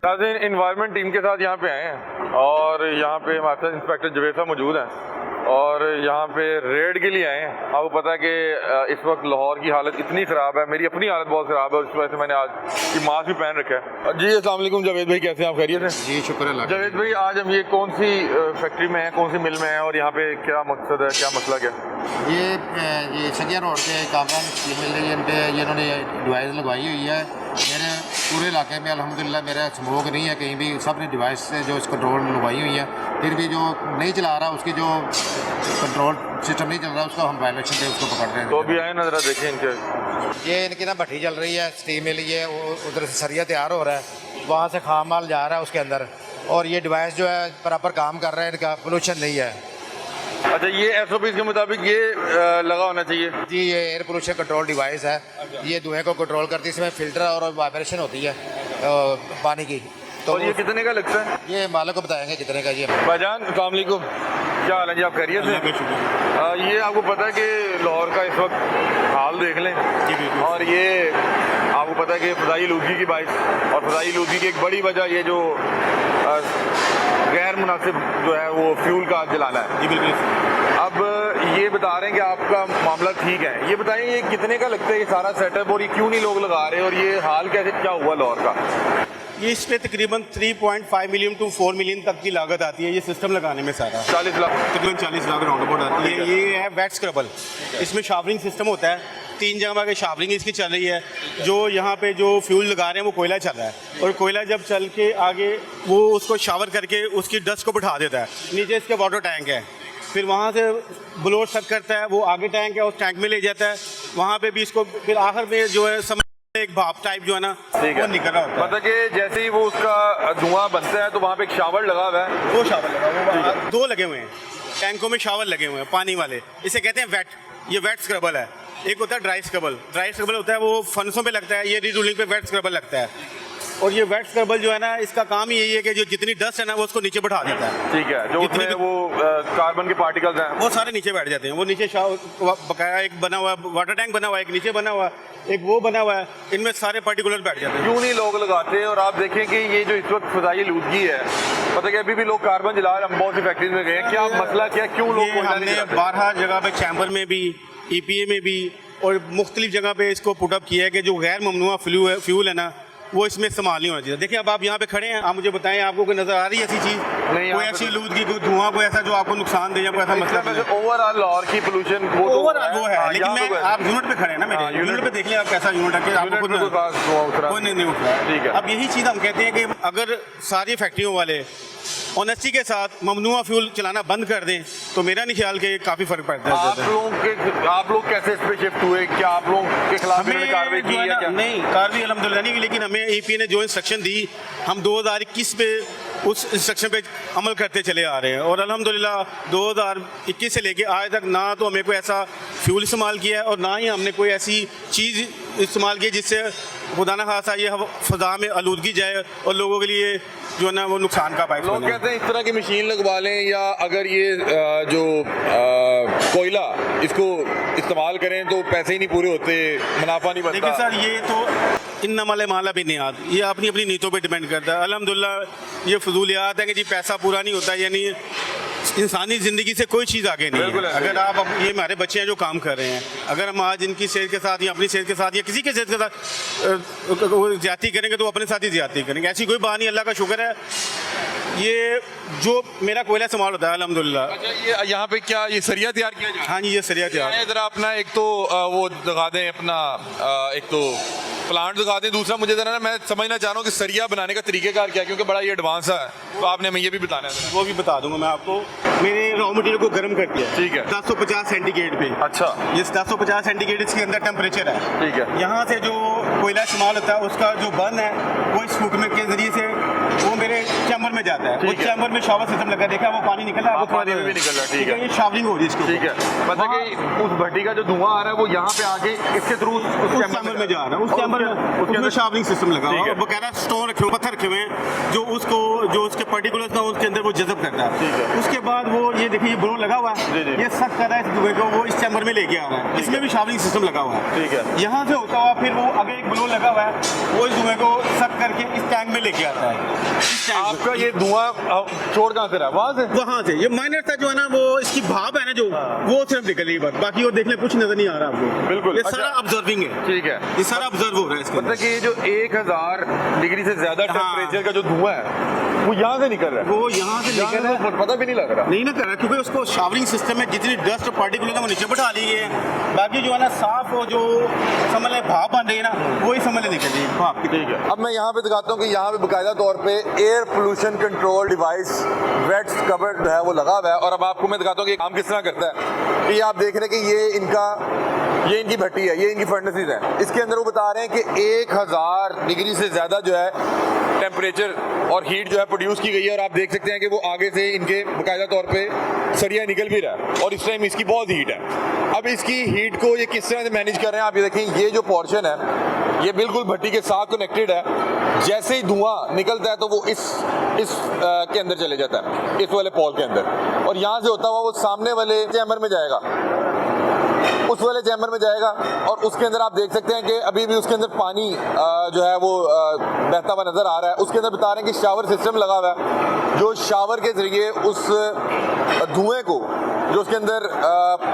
Environment team के साथ यहाँ पे आए हैं और यहाँ पे हमारे साथ इंस्पेक्टर जवेद साहब मौजूद हैं और यहाँ पे रेड के लिए आए हैं। आपको पता है कि इस वक्त लाहौर की हालत इतनी ख़राब है, मेरी अपनी हालत बहुत ख़राब है, उस वजह से मैंने आज ये मास्क भी पहन रखा है। जी अस्सलाम वालेकुम जावेद भाई, कैसे हैं आप? खैरियत हैं? जी शुक्र अल्लाह। जावेद भाई, आज हम ये कौन सी फैक्ट्री में हैं, कौन सी मिल में हैं और यहाँ पे क्या मकसद है, क्या मसला क्या? ये सगिया रोड के कामरान स्कीम मिल रही है, इन पर इन्होंने डिवाइस लगवाई हुई है। मेरे पूरे इलाके में अल्हम्दुलिल्लाह मेरा स्मोक नहीं है कहीं भी, सब ने डिवाइस से जो कंट्रोल लगवाई हुई है। फिर भी जो नहीं चला रहा, उसकी जो कंट्रोल सिस्टम नहीं चल रहा, उसका हम वायलेशन पे उसको पकड़ रहे हैं। तो अभी आए ना, ज़रा देखें इनके। ये इनकी ना भट्टी चल रही है, स्टीम मिल, ये उधर से सरिया तैयार हो रहा है, वहाँ से खाम माल जा रहा है उसके अंदर, और ये डिवाइस जो है प्रॉपर काम कर रहा है, इनका पोल्यूशन नहीं है। अच्छा, ये SOP के मुताबिक ये लगा होना चाहिए जी, ये एयर पोल्यूशन कंट्रोल डिवाइस है। ये धुएं को कंट्रोल करती है, इसमें फिल्टर और वाइब्रेशन होती है पानी की। तो और ये कितने का लगता है? ये मालिक को बताएंगे कितने का। ये भाईजान अस्सलाम वालेकुम, क्या हाल है जी? आप खैरियत से? ये आपको पता है कि लाहौर का इस वक्त हाल देख लें जी, और ये आपको पता है कि फ़ज़ाई आलूदगी की बाइस, और फ़ज़ाई आलूदगी की एक बड़ी वजह ये जो गैर मुनासिब जो है वो फ्यूल का जलाना है जी। बिल्कुल। अब ये बता रहे हैं कि आपका मामला ठीक है, ये बताएं ये कितने का लगता है ये सारा सेटअप, और ये क्यों नहीं लोग लगा रहे, और ये हाल कैसे क्या हुआ लाहौर का? ये इस पे तकरीबन 3.5 मिलियन टू 4 मिलियन तक की लागत आती है ये सिस्टम लगाने में। सारा 40 लाख, तकरीबन 40 लाख राउंड अबाउट आती है। ये है वेट स्क्रबल, इसमें शावरिंग सिस्टम होता है, 3 जगह की शावरिंग इसकी चल रही है। जो यहाँ पे जो फ्यूल लगा रहे हैं वो कोयला चल रहा है, और कोयला जब चल के आगे वो उसको शावर करके उसकी डस्ट को बिठा देता है। नीचे इसके वाटर टैंक है, फिर वहाँ से ब्लोअर सक करता है, वो आगे टैंक है, उस टैंक में ले जाता है, वहाँ पे भी इसको फिर आखिर में जो है एक भाप टाइप जो है ना वो निकल रहा होता है। मतलब कि जैसे ही वो उसका धुआं बनता है तो वहाँ पे एक शावर लगा हुआ है। वो शावर लगा हुआ है, 2 लगे हुए हैं टैंकों में, शावर लगे हुए हैं पानी वाले, इसे कहते हैं वेट। ये वेट स्क्रबल है। एक होता है ड्राई स्क्रबल। ड्राई स्क्रबल होता है वो फनसों पे लगता है, ये रीरूलिंग पे वेट स्क्रबल लगता है। और ये वेट स्क्रबल जो है ना, इसका काम ही यही है कि जो जितनी डस्ट है ना वो उसको नीचे बैठा देता है। ठीक है, जो उसमें वो कार्बन के पार्टिकल्स हैं वो सारे नीचे बैठ जाते हैं। वो नीचे बकाया एक बना हुआ वाटर टैंक बना हुआ है, एक नीचे बना हुआ है, एक वो बना हुआ है, इनमें सारे पार्टिकुलर बैठ जाते हैं। क्यों नहीं लोग लगाते हैं? और आप देखें कि ये जो इस वक्त फ़ज़ाई आलूदगी है, पता है कि अभी भी लोग कार्बन जला रहे हैं। हम बहुत सी फैक्ट्रीज में गए हैं, क्या मसला क्या, क्यों लोग हमने 12 जगह पे चैम्बर में भी, EPA में भी और मुख्तलिफ जगह पे इसको पुटअप किया है कि जो गैर ममनुआ फ्यूल है ना वो इसमें इस्तेमाल नहीं होना चाहिए। देखिए अब आप यहाँ पे खड़े हैं, आप मुझे बताएं आपको कोई नजर आ रही है ऐसी चीज़, कोई ऐसी आलूदगी, कोई धुआं, कोई ऐसा जो आपको नुकसान दे या कोई ऐसा मसला? ओवरऑल लाहौर की पोल्यूशन ओवरऑल वो है, लेकिन मैं आप यूनिट पे खड़े हैं ना मेरे, यूनिट पे देख लें आप कैसा यूनिट है कि आपको कोई नहीं उठ रहा है। ठीक है, अब यही चीज़ हम कहते हैं कि अगर सारी फैक्ट्रियों वाले ऑनेस्टी के साथ ममनुआ फ्यूल चलाना बंद कर दें तो मेरा नहीं ख्याल कि काफ़ी फ़र्क पड़ता है। आप लोग कैसे इस पे शिफ्ट हुए? क्या आप लोगों के खिलाफ कार्रवाई की या क्या? नहीं, कार्रवाई अल्हम्दुलिल्लाह नहीं की, लेकिन हमें EPA ने जो इंस्ट्रक्शन दी, हम 2021 पे उस इंस्ट्रक्शन पे अमल करते चले आ रहे हैं, और अल्हम्दुलिल्लाह 2021 से लेके आज तक ना तो हमें कोई ऐसा फ्यूल इस्तेमाल किया है और ना ही हमने कोई ऐसी चीज़ इस्तेमाल की जिससे खुदा न खासा ये फ़ज़ा में आलूदगी जाए और लोगों के लिए जो है ना वो नुकसान का बायस। लोग कहते हैं इस तरह की मशीन लगवा लें, या अगर ये जो कोयला इसको इस्तेमाल करें तो पैसे ही नहीं पूरे होते, मुनाफा नहीं बनता। देखिए सर, ये तो इन्नमल माला भी नियात, ये अपनी अपनी नीयतों पे डिपेंड करता है। अल्हम्दुलिल्लाह ये फजूलियात है कि जी पैसा पूरा नहीं होता, यानी इंसानी ज़िंदगी से कोई चीज़ आगे नहीं है। अगर आप ये हमारे बच्चे हैं जो काम कर रहे हैं, अगर हम आज इनकी सेहत के साथ या अपनी सेहत के साथ या किसी के सेहत के साथ ज्यादती करेंगे तो अपने साथ ही ज्यादती करेंगे, ऐसी कोई बात नहीं। अल्लाह का शुक्र है ये जो मेरा कोयला इस्तेमाल होता है अल्हम्दुलिल्लाह। अच्छा, ये यहाँ पे क्या ये सरिया तैयार किया जाए? हाँ जी, ये सरिया तैयार। इधर अपना एक तो वो दिखा दें, अपना एक तो प्लांट दिखा दें, दूसरा मुझे जरा ना मैं समझना चाह रहा हूँ कि सरिया बनाने का तरीकेकार क्या है, क्योंकि बड़ा ये एडवांस है, तो आपने हमें ये भी बताना है। वो भी बता दूंगा मैं आपको। मैंने रॉ मटेरियल को गर्म कर दिया, ठीक है, 1050 सेंटीग्रेड पे। अच्छा, ये 1050 सेंटीग्रेड इसके अंदर टेम्परेचर है, ठीक है। यहाँ से जो कोयला इस्तेमाल होता है उसका जो बर्न है वो इस फूकने के जरिए से वो मेरे चैम्बर में जाता है, उस ठीक है। चैम्बर में शावर सिस्टम लगा, देखा वो पानी निकल रहा है, वो थोड़ा पानी भी निकल रहा है, ठीक है। ये शावरिंग हो रही है इसके ठीक है, मतलब कि उस भट्टी का जो धुआं आ रहा है वो यहाँ पे आके इसके थ्रू उस चैम्बर में जा रहा है, उस चैम्बर में उसमें शावरिंग सिस्टम लगा हुआ है, बकायदा स्टोन रखे हुए, पत्थर रखे हुए हैं जो उसके पर्टिकुलर था उसके अंदर वो जज़ब करता है। उसके बाद वो ये देखिए ये ब्लो लगा हुआ है, ये सक कर रहा है इस धुएं को, वो इस चैम्बर में लेके आ रहा है, इसमें भी शावरिंग सिस्टम लगा हुआ है। ठीक है। यहाँ से होता हुआ फिर वो आगे एक ब्लो लगा हुआ है, वो इस धुएं को सक करके इस टैंक में लेके आता है। इस टैंक में। आपका ये धुआं छोड़ कहाँ से रहा है? वहाँ से? वहाँ से ये माइनर था जो है ना, वो इसकी भाप है ना जो, वो सिर्फ निकल रही है बस, बाकी वो देखने कुछ नजर नहीं आ रहा आपको। बिल्कुल। ये अच्छा। सारा ऑब्जर्विंग है, ठीक है, ये सारा ऑब्जर्व हो रहा है इसके मतलब कि ये जो 1000 डिग्री से ज्यादा हाँ। टेम्परेचर का जो धुआं है वो यहाँ से निकल रहा है, वो यहाँ से निकल रहा है, पता भी नहीं लग रहा। नहीं ना कर रहा, क्योंकि उसको शावरिंग सिस्टम में जितनी डस्ट और पार्टिकुलर वो नीचे बैठा ली है, बाकी जो है ना साफ वो जो समझ लें भाप बन रही है ना, वही समझ लें निकल रही है भाप की। ठीक है, अब मैं यहाँ पे दिखाता हूँ कि यहाँ पे बाकायदा तौर पे air pollution control device wet कवर जो है वो लगा हुआ है। और अब आपको मैं दिखाता हूँ कि काम किस तरह करता है। कि ये आप देख रहे हैं कि ये इनकी भट्टी है, ये इनकी फर्नेसेस है। इसके अंदर वो बता रहे हैं कि 1000 डिग्री से ज़्यादा जो है टेम्परेचर और हीट जो है प्रोड्यूस की गई है। और आप देख सकते हैं कि वो आगे से इनके बाकायदा तौर पे सरिया निकल भी रहा है और इस टाइम इसकी बहुत हीट है। अब इसकी हीट को ये किस तरह से मैनेज कर रहे हैं आप ये देखें, ये जो पोर्शन है ये बिल्कुल भट्टी के साथ कनेक्टेड है। जैसे ही धुआं निकलता है तो वो इस के अंदर चले जाता है, इस वाले पॉल के अंदर, और यहाँ से होता हुआ वो सामने वाले चैम्बर में जाएगा, उस वाले चैम्बर में जाएगा। और उसके अंदर आप देख सकते हैं कि अभी भी उसके अंदर पानी जो है वो बहता हुआ नजर आ रहा है। उसके अंदर बता रहे हैं कि शावर सिस्टम लगा हुआ है, जो शावर के जरिए उस धुएं को जो उसके अंदर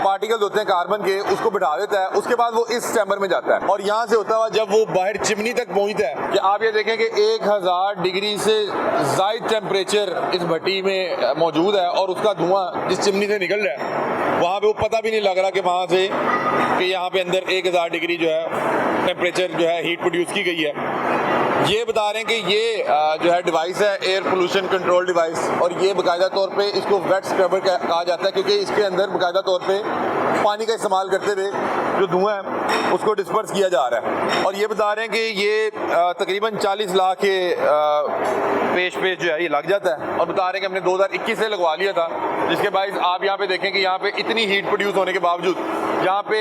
पार्टिकल्स होते हैं कार्बन के, उसको बिठा देता है। उसके बाद वो इस चैम्बर में जाता है और यहाँ से होता हुआ जब वो बाहर चिमनी तक पहुँचता है कि आप ये देखें कि 1000 डिग्री से ज़ायद टेम्परेचर इस भट्टी में मौजूद है और उसका धुआं जिस चिमनी से निकल रहा है वहाँ पे वो पता भी नहीं लग रहा कि वहाँ से कि यहाँ पे अंदर 1000 डिग्री जो है टेम्परेचर जो है हीट प्रोड्यूस की गई है। ये बता रहे हैं कि ये जो है डिवाइस है एयर पोल्यूशन कंट्रोल डिवाइस, और ये बाकायदा तौर पे इसको वेट स्क्रबर कहा जाता है क्योंकि इसके अंदर बाकायदा तौर पे पानी का इस्तेमाल करते हुए जो धुआं है उसको डिस्पर्स किया जा रहा है। और ये बता रहे हैं कि ये तकरीबन 40 लाख के पेश जो है ये लग जाता है। और बता रहे हैं कि हमने 2021 से लगवा लिया था, जिसके बाद आप यहाँ पे देखें कि यहाँ पे इतनी हीट प्रोड्यूस होने के बावजूद यहाँ पे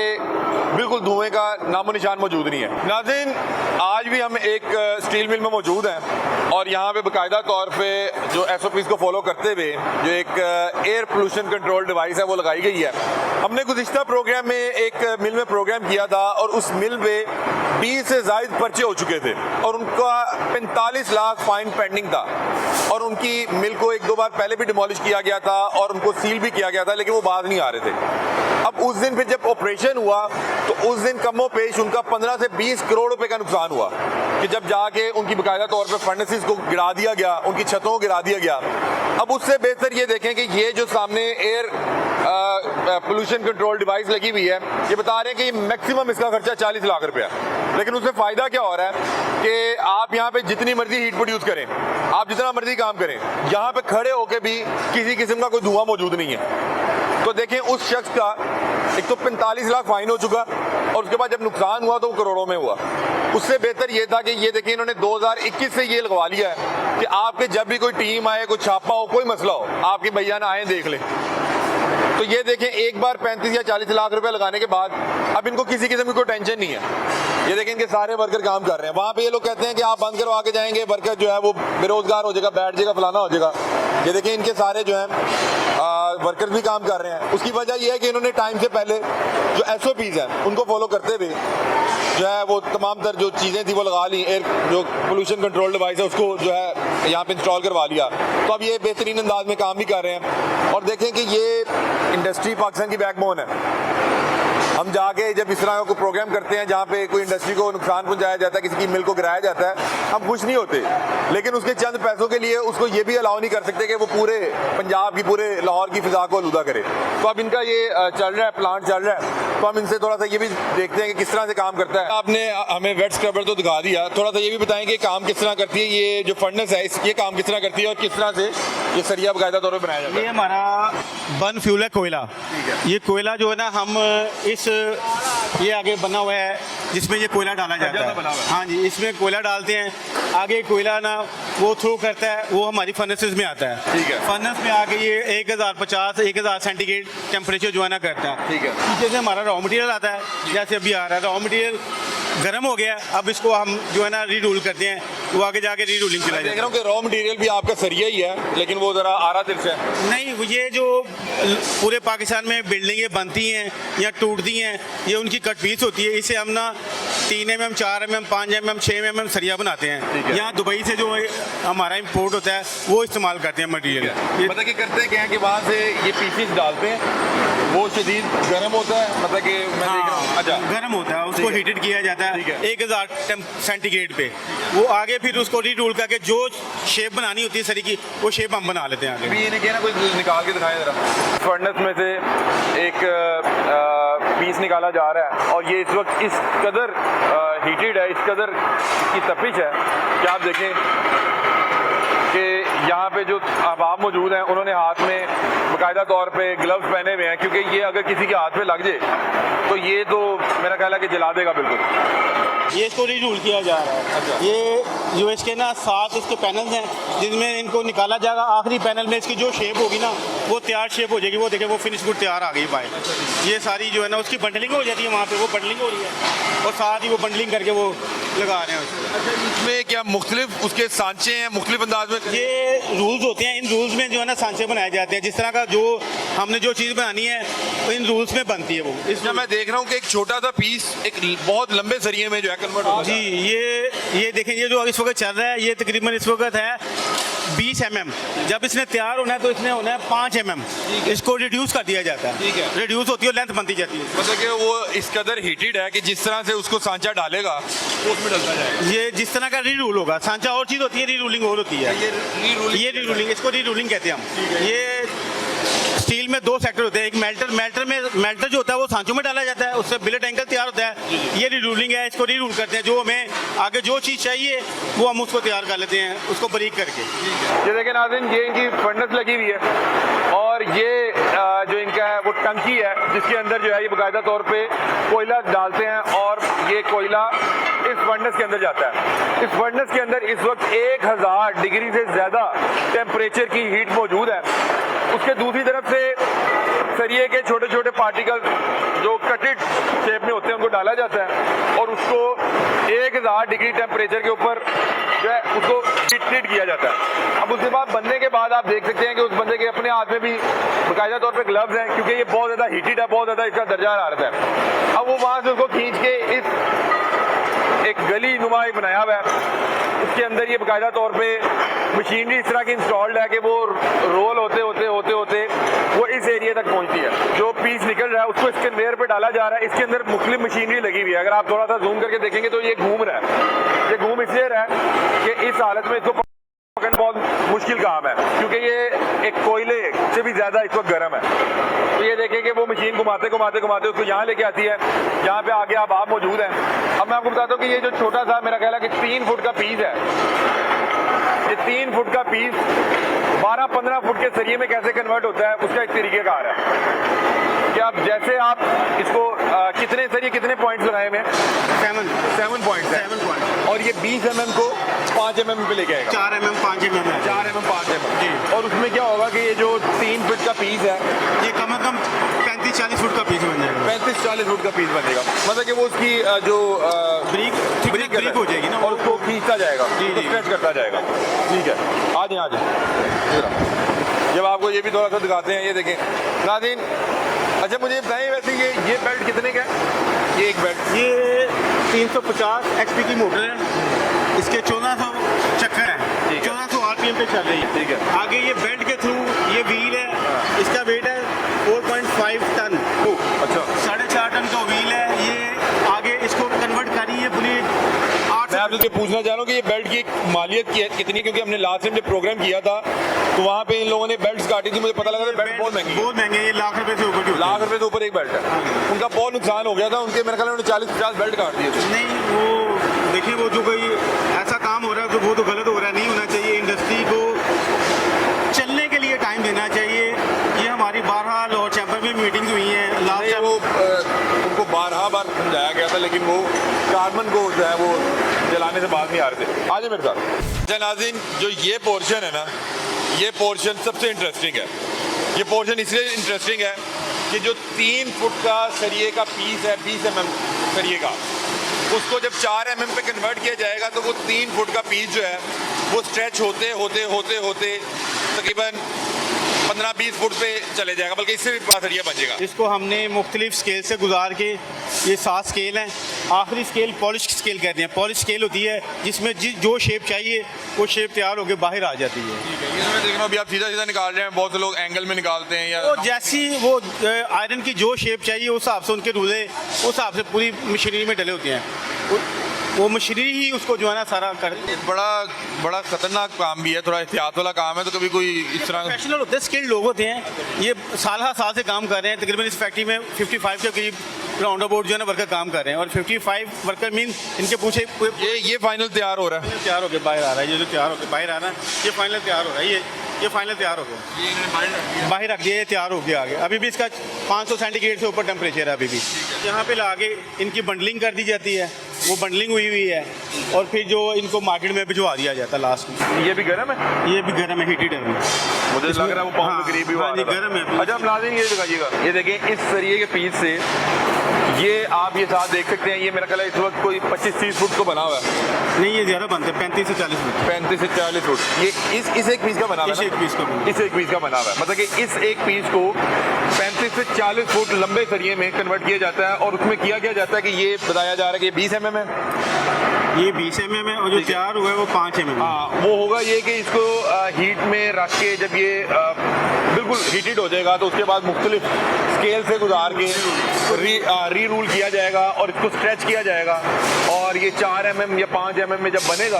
बिल्कुल धुएं का नामो निशान मौजूद नहीं है। नाज़रीन, आज भी हम एक स्टील मिल में मौजूद हैं और यहाँ पे बाकायदा तौर पे जो SOPs को फॉलो करते हुए जो एक एयर पोल्यूशन कंट्रोल डिवाइस है वो लगाई गई है। हमने गुज़िश्ता प्रोग्राम में एक मिल में प्रोग्राम किया था और उस मिल में 20 से ज़ायद पर्चे हो चुके थे और उनका 45 लाख फाइन पेंडिंग था और उनकी मिल को 1-2 बार पहले भी डिमोलिश किया गया था और उनको सील भी किया गया था, लेकिन वो बाज नहीं आ रहे थे। अब उस दिन फिर जब ऑपरेशन हुआ तो उस दिन कमो पेश उनका 15 से 20 करोड़ रुपए का नुकसान हुआ कि जब जाके उनकी बाकायदा तौर पे फर्नेसेस को गिरा दिया गया, उनकी छतों को गिरा दिया गया। अब उससे बेहतर ये देखें कि ये जो सामने एयर पोल्यूशन कंट्रोल डिवाइस लगी हुई है, ये बता रहे हैं कि मैक्सिमम इसका खर्चा 40 लाख रुपया, लेकिन उससे फायदा क्या हो रहा है कि आप यहाँ पे जितनी मर्जी हीट प्रोड्यूस करें, आप जितना मर्जी काम करें, यहाँ पे खड़े होके भी किसी किस्म का कोई धुआं मौजूद नहीं है। तो देखें उस शख्स का एक तो 45 लाख फाइन हो चुका और उसके बाद जब नुकसान हुआ तो वो करोड़ों में हुआ। उससे बेहतर ये था कि ये देखिए इन्होंने 2021 से ये लगवा लिया है कि आपके जब भी कोई टीम आए, कोई छापा हो, कोई मसला हो, आपके भैया ना आए देख ले। तो ये देखें एक बार 35 या 40 लाख रुपए लगाने के बाद अब इनको किसी किस्म की कोई टेंशन नहीं है। ये देखें इनके सारे वर्कर काम कर रहे हैं। वहाँ पे ये लोग कहते हैं कि आप बंद करवा के जाएंगे, वर्कर जो है वो बेरोजगार हो जाएगा, बैठ जाएगा, फलाना हो जाएगा। ये देखें इनके सारे जो हैं वर्कर भी काम कर रहे हैं। उसकी वजह यह है कि इन्होंने टाइम से पहले जो SOPs हैं उनको फॉलो करते हुए जो है वो तमाम तर जो चीज़ें थी वो लगा ली, एयर जो पोल्यूशन कंट्रोल डिवाइस है उसको जो है यहाँ पे इंस्टॉल करवा लिया। तो अब ये बेहतरीन अंदाज में काम भी कर रहे हैं। और देखें कि ये इंडस्ट्री पाकिस्तान की बैकबोन है। हम जाके जब इस तरह का प्रोग्राम करते हैं जहाँ पे कोई इंडस्ट्री को नुकसान पहुंचाया जाता है, किसी की मिल को गिराया जाता है, हम खुश नहीं होते, लेकिन उसके चंद पैसों के लिए उसको ये भी अलाउ नहीं कर सकते कि वो पूरे पंजाब की, पूरे लाहौर की फिजा को आलूदा करे। तो अब इनका ये चल रहा है, प्लांट चल रहा है, तो हम इनसे थोड़ा सा ये भी देखते हैं कि किस तरह से काम करता है। आपने हमें वेट स्क्रबर तो दिखा दिया, थोड़ा सा ये भी बताएं कि काम किस तरह करती है, ये जो फर्नेस है ये काम किस तरह करती है और किस तरह से ये सरिया बाकायदा तौर पर बनाया जाता है। ये हमारा बर्न फ्यूल है कोयला। ये कोयला जो है ना हम ये आगे बना हुआ है जिसमें ये कोयला डाला जाता है। हाँ जी, इसमें कोयला डालते हैं, आगे कोयला ना वो थ्रो करता है, वो हमारी फर्नेसेस में आता है। ठीक है। फर्नेस में आके ये 1050 1000 सेंटीग्रेड टेम्परेचर जो है ना करता है। ठीक है। पीछे से हमारा रॉ मटेरियल आता है, जैसे अभी आ रहा है रॉ मटेरियल गर्म हो गया, अब इसको हम जो है ना रीरूल करते हैं, वो आगे जाके रीरूलिंग चला मैं देख जाता रहा हूँ कि रॉ मटेरियल भी आपका सरिया ही है, लेकिन वो ज़रा आरा तिरछा है। है। नहीं, ये जो पूरे पाकिस्तान में बिल्डिंगें बनती हैं या टूटती हैं, ये उनकी कट पीस होती है। इसे हम ना 3 mm 4 mm 5 mm 6 mm सरिया बनाते ठीक हैं। है। यहाँ दुबई से जो हमारा इम्पोर्ट होता है वो इस्तेमाल करते हैं मटीरियल। मतलब कि करते क्या है कि वहाँ से ये पीसीस डालते हैं, वो शदीद गर्म होता है, मतलब कि मैं देख रहा हूँ। अच्छा, गर्म होता है, उसको ठीक है। हीटेड किया जाता ठीक है है। 1000 सेंटीग्रेड पे। वो आगे फिर उसको रीरूल करके जो शेप बनानी होती है सरी की, वो शेप हम बना लेते हैं आगे। अभी ये नहीं ना, कोई निकाल के दिखाएं जरा। फर्नेस में से एक पीस निकाला जा रहा है और ये इस वक्त इस कदर हीटेड है, इस कदर की तपिश है कि आप देखें कि यहाँ पे जो अहबाब मौजूद हैं उन्होंने हाथ में बाकायदा तौर पे ग्लव्स पहने हुए हैं, क्योंकि ये अगर किसी के हाथ पे लग जाए तो ये तो मेरा ख्याल है कि जला देगा बिल्कुल। ये इसको रीरूल किया जा रहा है। अच्छा। ये जो इसके ना 7 इसके पैनल्स हैं जिनमें इनको निकाला जाएगा। आखिरी पैनल में इसकी जो शेप होगी ना, वो तैयार शेप हो जाएगी। वो देखें, वो फिनिश गुड तैयार आ गई बाहर। ये सारी जो है ना उसकी बंडलिंग हो जाती है, वहाँ पे वो बंडलिंग हो रही है और साथ ही वो बंडलिंग करके वो लगा रहे हैं उसको। अच्छा, इसमें क्या मुख्तलिफ उसके सांचे हैं, मुख्तलिफ अंदाज में? ये रूल्स होते हैं, इन रूल्स में जो है ना सांचे बनाए जाते हैं। जिस तरह का जो हमने जो चीज़ बनानी है तो इन रूल्स में बनती है वो। इसमें मैं देख रहा हूँ कि एक छोटा सा पीस एक बहुत लंबे सरिये में जो है कन्वर्ट होता जी, ये देखें, ये जो इस वक्त चल रहा है, ये तकरीबन इस वक्त है 20 mm। जब इसने तैयार होना है तो इसने होना है 5 mm। इसको रिड्यूस कर दिया जाता है। ठीक है। रिड्यूस होती है, लेंथ बनती जाती है। मतलब कि वो इस कदर हीटेड है कि जिस तरह से उसको सांचा डालेगा वो उसमें डलता जाएगा। ये जिस तरह का रीरूल होगा, सांचा और चीज़ होती है, रीरूलिंग और होती है। ये रीरूलिंग, इसको रीरूलिंग कहते हैं हम। ये स्टील में 2 सेक्टर होते हैं। एक मेल्टर जो होता है वो सांचों में डाला जाता है, उससे बिलेट एंगल तैयार होता है। ये रीरूलिंग है, इसको रीरूल करते हैं। जो हमें आगे जो चीज़ चाहिए वो हम उसको तैयार कर लेते हैं, उसको बारीक करके। ये देखें नाज़रीन, ये इनकी फर्नेस लगी हुई है और ये जो इनका है वो टंकी है जिसके अंदर जो है ये बाकायदा तौर पे कोयला डालते हैं और ये कोयला इस फर्नेस के अंदर जाता है। इस फर्नेस के अंदर इस वक्त 1000 डिग्री से ज़्यादा टेम्परेचर की हीट मौजूद है। उसके दूसरी तरफ से सरिये के छोटे छोटे पार्टिकल जो कटेड शेप में होते हैं उनको डाला जाता है और उसको 1000 डिग्री टेम्परेचर के ऊपर जो है उसको हीट किया जाता है। अब उसके बाद बनने के बाद आप देख सकते हैं कि उस बंदे के अपने हाथ में भी बाकायदा तौर पे ग्लव्स हैं, क्योंकि ये बहुत ज़्यादा हीटेड है, बहुत ज़्यादा इसका दर्जा हरारत है। अब वो वहाँ से उसको खींच के इस एक गली नुमा बनाया हुआ है, उसके अंदर ये बाकायदा तौर पे मशीनरी इस तरह की इंस्टॉल्ड है कि वो रोल होते होते वो इस एरिया तक पहुंचती है। जो पीस निकल रहा है उसको इस कन्वेयर पे डाला जा रहा है। इसके अंदर मुख्तलिफ मशीनरी लगी हुई है। अगर आप थोड़ा सा जूम करके देखेंगे तो ये घूम रहा है। ये घूम इसलिए रहा है कि इस हालत में इसको पकड़ना बहुत मुश्किल काम है, क्योंकि ये एक कोयले से भी ज़्यादा इस वक्त गर्म है। तो ये देखें कि वो मशीन घुमाते उसको यहाँ लेके आती है, यहाँ पे आगे आप मौजूद हैं। अब मैं आपको बताता हूँ कि ये जो छोटा सा मेरा ख्याल है कि 3 फुट का पीस है, ये 3 फुट का पीस 12-15 फुट के सरिये में कैसे कन्वर्ट होता है उसका एक तरीक़ेकार है कि आप जैसे आप इसको कितने सरिये कितने पॉइंट्स लगाए हुए हैं? 7 पॉइंट्स है। 7 पॉइंट और ये 20 mm को 5 mm पे लेके आएगा। 4 mm 5 mm है। 4 mm 5 mm जी। और उसमें क्या होगा कि ये जो 3 फुट का पीस है ये कम से कम 35-40 फुट का पीस बन जाएगा। 35-40 फुट का पीस बनेगा। मतलब कि वो उसकी जो ब्रिक हो जाएगी ना, और उसको खींचता जाएगा, जी, जी। स्ट्रेच करता जाएगा। ठीक है, आ जाए। जब आपको ये भी थोड़ा सा दिखाते हैं, ये देखें नाज़रीन। अच्छा, मुझे बताएं वैसे ये बेल्ट कितने का है? ये एक बेल्ट ये 350 HP की मोटर है। इसके 1400 चक्कर है, 1400 RPM पे चल रही है। ठीक है। आगे ये बेल्ट के थ्रू ये व्हील है, इसका वेट है 4.5 टन। अच्छा, 4.5 टन का व्हील है। ये आगे इसको कन्वर्ट करी है पूरी 8। मैं आपसे पूछना चाह रहा हूँ कि ये बेल्ट की मालियत कितनी, क्योंकि हमने लास्ट टाइम जब प्रोग्राम किया था तो वहाँ पे इन लोगों ने बेल्ट्स काटी थी, मुझे पता लगा था बेल्ट बहुत महंगी है। बहुत महंगे, ये लाख रुपए से ऊपर की होती है। लाख रुपए से ऊपर एक बेल्ट है। उनका बहुत नुकसान हो गया था, उनके मेरे ख्याल में 40-50 बेल्ट काट दिए थे। नहीं, वो देखिए, वो जो कोई ऐसा काम हो रहा है तो वो तो गलत हो रहा है, नहीं होना चाहिए। इंडस्ट्री को चलने के लिए टाइम देना चाहिए। ये हमारी 12 लाहौर चैम्बर में मीटिंग्स हुई हैं लास्ट वो उनको 12 बार समझाया गया गया था, लेकिन वो कार्बन को जो है वो जलाने से बाज नहीं आ रहे थे। आज मेरे साथ नाज़रीन, जो ये पोर्शन है ना, ये पोर्शन सबसे इंटरेस्टिंग है। ये पोर्शन इसलिए इंटरेस्टिंग है कि जो 3 फुट का सरिये का पीस है, 20 mm सरिये का, उसको जब 4 mm पे कन्वर्ट किया जाएगा तो वो 3 फुट का पीस जो है वो स्ट्रेच होते होते होते होते तकरीबन 15-20 फुट पे चले जाएगा, बल्कि इससे भी बड़ा सरिया बन जाएगा। इसको हमने मुख्तलिफ स्केल से गुजार के, ये 7 स्केल हैं। आखिरी स्केल पॉलिश स्केल कहते हैं। पॉलिश स्केल होती है जिसमें जो शेप चाहिए वो शेप तैयार होकर बाहर आ जाती है। इसमें देख रहा हूँ अभी आप सीधा सीधा निकाल रहे हैं, बहुत से लोग एंगल में निकालते हैं या तो जैसी वो आयरन की जो शेप चाहिए उस हिसाब से उनके रूले उस हिसाब से पूरी मशीनरी में डले होते हैं। वो मशीनरी ही उसको जो है ना सारा कर। बड़ा खतरनाक काम भी है, थोड़ा एहतियात वाला काम है। तो कभी कोई इस तरह प्रोफेशनल होते हैं, स्किल्ड लोग होते हैं। ये साल से काम कर रहे हैं। तकरीबन इस फैक्ट्री में 55 के करीब राउंड अबाउट जो है ना वर्कर काम कर रहे हैं। और 55 वर्कर मीन इनके पूछे ये फाइनल तैयार हो रहा है, तैयार होकर बाहर आ रहा है। ये जो तैयार होकर बाहर आ रहा है ये फाइनल तैयार हो रहा है। ये फाइनल तैयार हो गया, बाहर रख दिया, ये तैयार हो गया। आगे अभी भी इसका 500 सेंटीग्रेड से ऊपर टेम्परेचर है अभी भी। यहाँ पे ला के इनकी बंडलिंग कर दी जाती है, वो बंडलिंग हुई है और फिर जो इनको मार्केट में भिजवा दिया जाता है लास्ट में। ये भी गर्म है, ये भी गर्म है, हीटेड है। मुझे लग रहा है वो पाउंड के करीब ही हुआ गर्म है। अच्छा, आप नाज़रीन ये दिखाइएगा, ये देखें इस सरिये के पीस से ये आप ये साथ देख सकते हैं। ये मेरा ख्याल है इस वक्त कोई 25-30 फुट को बना हुआ है। नहीं, ये ज़्यादा बनते हैं, 35 से 40 फुट। 35 से 40 फुट। ये इस एक पीस का बना हुआ है, इस एक पीस का बना हुआ है। मतलब कि इस एक पीस को 35 से 40 फुट लंबे सरिये में कन्वर्ट किया जाता है और उसमें किया गया जाता है कि ये बताया जा रहा है कि 20 mm है, ये 20 mm है और जो तैयार हुआ है वो 5 mm। हाँ, वो होगा ये कि इसको हीट में रख के जब ये बिल्कुल हीटेड हो जाएगा तो उसके बाद मुख्तलिफ स्केल से गुजार के री रूल किया जाएगा और इसको स्ट्रेच किया जाएगा। और ये 4 mm या 5 mm में जब बनेगा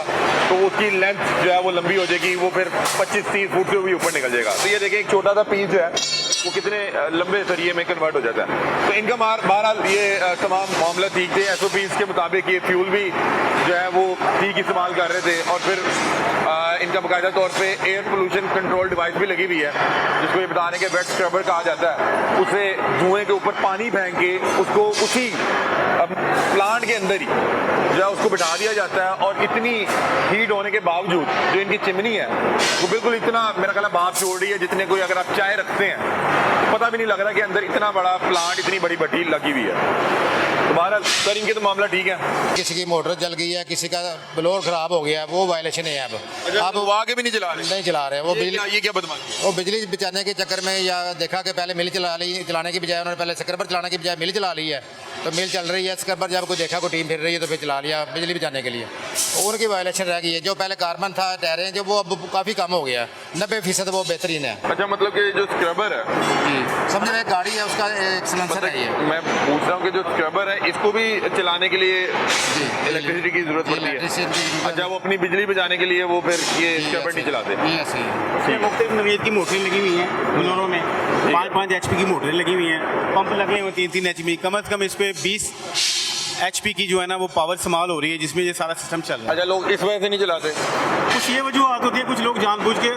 तो उसकी लेंथ जो है वो लंबी हो जाएगी, वो फिर 25-30 फुट से भी ऊपर निकल जाएगा। तो ये देखिए एक छोटा सा पीस जो है वो कितने लंबे सरिये में कन्वर्ट हो जाता है। तो इनका बहरहाल ये तमाम मामला ठीक थे। SOPs के मुताबिक ये फ्यूल भी जो है वो ठीक इस्तेमाल कर रहे थे और फिर इनका बाकायदा तौर पे एयर पोल्यूशन कंट्रोल डिवाइस भी लगी हुई है, जिसको ये बताने के वेट स्क्रबर कहा जाता है। उसे धुएं के ऊपर पानी फेंक के उसको उसी प्लांट के अंदर ही जो है उसको बिठा दिया जाता है और इतनी हीट होने के बावजूद जो इनकी चिमनी है वो बिल्कुल इतना मेरा ख्याल है भाप छोड़ रही है जितने कोई अगर आप चाय रखते हैं तो पता भी नहीं लग रहा कि अंदर इतना बड़ा प्लांट, इतनी बड़ी भट्टी लगी हुई है। तो बहरहाल सर इनके तो मामला ठीक है। किसी की मोटर जल गई है, किसी का ब्लोअर खराब हो गया है, वो वायलेशन है। अब वो आगे भी नहीं चला रहे, वो बिजली, ये क्या बदमाशी? वो बिजली बचाने के चक्कर में या देखा कि पहले मिल चलाने की बजाय उन्होंने पहले स्क्रबर चलाने की बजाय मिल चला ली है। तो मिल चल रही है, स्क्रबर जब कोई देखा कोई टीम फिर रही है तो फिर चला लिया बिजली बचाने के लिए। उनकी वायलेशन रह गई है। जो पहले कार्बन था टायरें जो वो अब काफ़ी कम हो गया है, 90% वो बेहतरीन है। अच्छा, मतलब कि जो स्क्रबर है जी समझ रहे, गाड़ी है उसका एक सिलेंसर है ये। मैं पूछ रहा हूँ कि जो स्क्रबर है इसको भी चलाने के लिए इलेक्ट्रिसिटी की जरूरत पड़ती है। अच्छा, वो अपनी बिजली बचाने के लिए वो फिर ये स्क्रबर नहीं चलाते। मुख्तलिफ नवीयत की मोटरें लगी हुई हैं बोलेरो में, 5-5 HP की मोटरें लगी हुई हैं, पंप लगे हुए 3-3 HP। कम से कम इस पर 20 HP की जो है ना वो पावर इस्तेमाल हो रही है जिसमें ये सारा सिस्टम चल रहा है। अच्छा, लोग इस वजह से नहीं चलाते? कुछ ये वजूहत होती है, कुछ लोग जानबूझ के,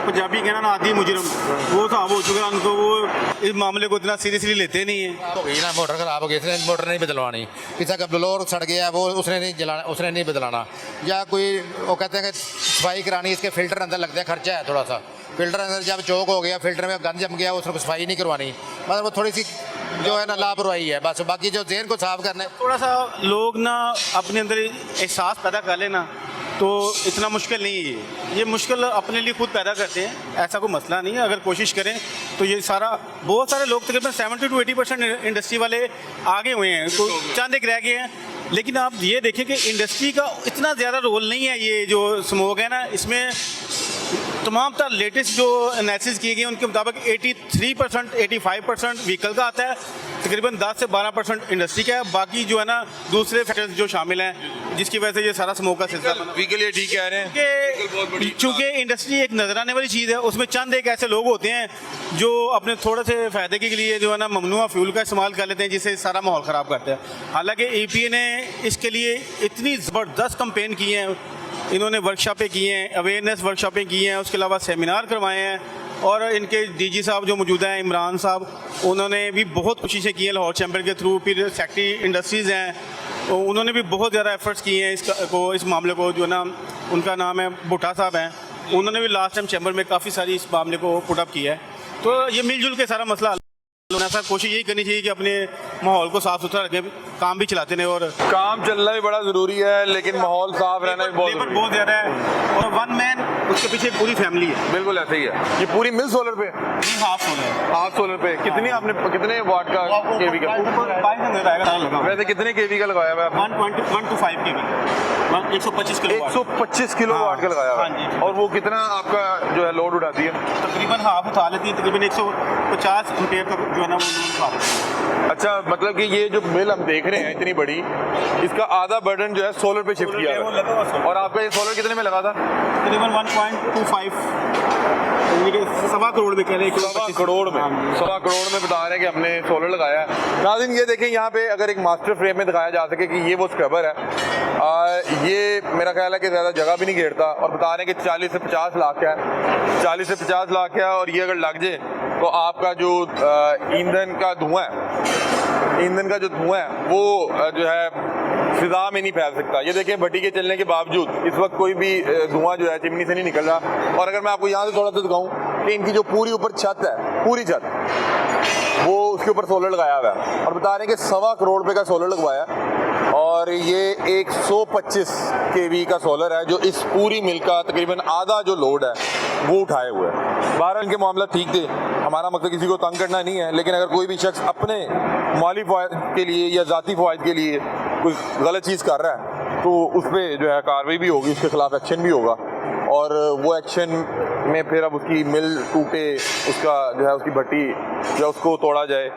पंजाबी कहना ना आदि मुजरम, वो साहब हो चुका है, उनको वो इस मामले को इतना सीरियसली लेते नहीं है। हो गई ना, मोटर खराब हो गई, इसने मोटर नहीं बदलवानी, किसी का ब्लोअर सड़ गया वो उसने नहीं बदलाना, या कोई वो कहते हैं कि सफाई करानी, इसके फिल्टर अंदर लगते हैं, खर्चा है थोड़ा सा। फिल्टर अंदर जब चौक हो गया, फिल्टर में गंद जम गया, उसको सफाई नहीं करवानी, मतलब वो थोड़ी सी जो है ना लापरवाही है बस। बाकी जो जेहन को साफ करना है, थोड़ा सा लोग ना अपने अंदर एहसास पैदा कर लेना तो इतना मुश्किल नहीं है। ये मुश्किल अपने लिए खुद पैदा करते हैं, ऐसा कोई मसला नहीं है। अगर कोशिश करें तो ये सारा, बहुत सारे लोग तकरीबन 70 to 80% इंडस्ट्री वाले आगे हुए हैं, तो चंद एक रह गए हैं। लेकिन आप ये देखें कि इंडस्ट्री का इतना ज़्यादा रोल नहीं है। ये जो स्मोक है ना, इसमें तमाम तर लेटेस्ट जो एनालिसिस किए गए उनके मुताबिक 83% 85% व्हीकल का आता है, तकरीबन 10 से 12% इंडस्ट्री का है, बाकी जो है ना दूसरे फैक्टर्स जो शामिल हैं जिसकी वजह से ये सारा स्मोक का सिलसिला बना। व्हीकल ये ठीक कह रहे हैं कि चूँकि इंडस्ट्री एक नजर आने वाली चीज़ है, उसमें चंद एक ऐसे लोग होते हैं जो अपने थोड़े से फ़ायदे के लिए जो है ना ममनुआ फ्यूल का इस्तेमाल कर लेते हैं, जिससे सारा माहौल ख़राब करते हैं। हालाँकि EPA ने इसके लिए इतनी ज़बरदस्त कंपेन की हैं, इन्होंने वर्कशॉपें की हैं, अवेयरनेस वर्कशॉपें की हैं, उसके अलावा सेमिनार करवाए हैं और इनके डीजी साहब जो मौजूद हैं इमरान साहब, उन्होंने भी बहुत कोशिशें की हैं लाहौर चैम्बर के थ्रू। फिर सेक्रेटरी इंडस्ट्रीज़ हैं, उन्होंने भी बहुत ज़्यादा एफर्ट्स किए हैं इस मामले को, जो ना उनका नाम है भुट्टा साहब हैं, उन्होंने भी लास्ट टाइम चैम्बर में काफ़ी सारी इस मामले को पुटअप किया है। तो ये मिलजुल के सारा मसला सर कोशिश यही करनी चाहिए कि अपने माहौल को साफ सुथरा रखें, काम भी चलाते रहे। और काम चलना भी बड़ा ज़रूरी है, लेकिन माहौल साफ रहना भी लेबर बहुत ज़्यादा है, और वन मैन उसके पीछे पूरी फैमिली है। बिल्कुल ऐसे ही है। ये पूरी मिल सोलर पे, हाफ सोलर, हाफ सोलर पे कितनी आपने कितने वाट का केवी का, 500 आएगा। वैसे कितने केवी का लगाया हुआ है? 1 to 5 KV, 125 kilo 125 kilowatt का लगाया हुआ है। और वो कितना आपका जो है लोड उठाती है? तकरीबन हाफ उठा लेती है, तकरीबन 150 एम्पेयर तक जो है ना वो लोड उठा लेती है। अच्छा, मतलब कि ये जो मिल हम देख रहे हैं इतनी बड़ी, इसका आधा बर्डन जो है सोलर पे शिफ्ट किया है। और आपका ये सोलर कितने में लगा था? तकरीबन 1.25 सवा करोड़ में कह रहे हैं। सवा करोड़ में बता रहे हैं कि हमने सोलर लगाया है। नाज़रीन ये देखें, यहाँ पे अगर एक मास्टर फ्रेम में दिखाया जा सके कि ये वो स्क्रबर है, ये मेरा ख्याल है कि ज़्यादा जगह भी नहीं घेरता, और बता रहे हैं कि 40 से 50 लाख का है, 40 से 50 लाख का है। और ये अगर लग जाए तो आपका जो ईंधन का धुआं है वो जो है फिजा में नहीं फैल सकता। ये देखें, भट्टी के चलने के बावजूद इस वक्त कोई भी धुआं जो है चिमनी से नहीं निकल रहा। और अगर मैं आपको यहाँ से थोड़ा सा दिखाऊं कि इनकी जो पूरी ऊपर छत है, पूरी छत, वो उसके ऊपर सोलर लगाया हुआ है, और बता रहे हैं कि 1.25 करोड़ रुपए का सोलर लगवाया है। और ये 125 केवी का सोलर है जो इस पूरी मिल का तकरीबन आधा जो लोड है वो उठाए हुए है। बहरहाल इनके मामला ठीक थे, हमारा मकसद किसी को तंग करना नहीं है, लेकिन अगर कोई भी शख्स अपने माली फ़वाइद के लिए या ज़ाती फ़वाइद के लिए कोई गलत चीज़ कर रहा है तो उस पर जो है कार्रवाई भी होगी, उसके खिलाफ एक्शन भी होगा। और वो एक्शन में फिर अब उसकी मिल टूटे, उसका जो है उसकी भट्टी या उसको तोड़ा जाए,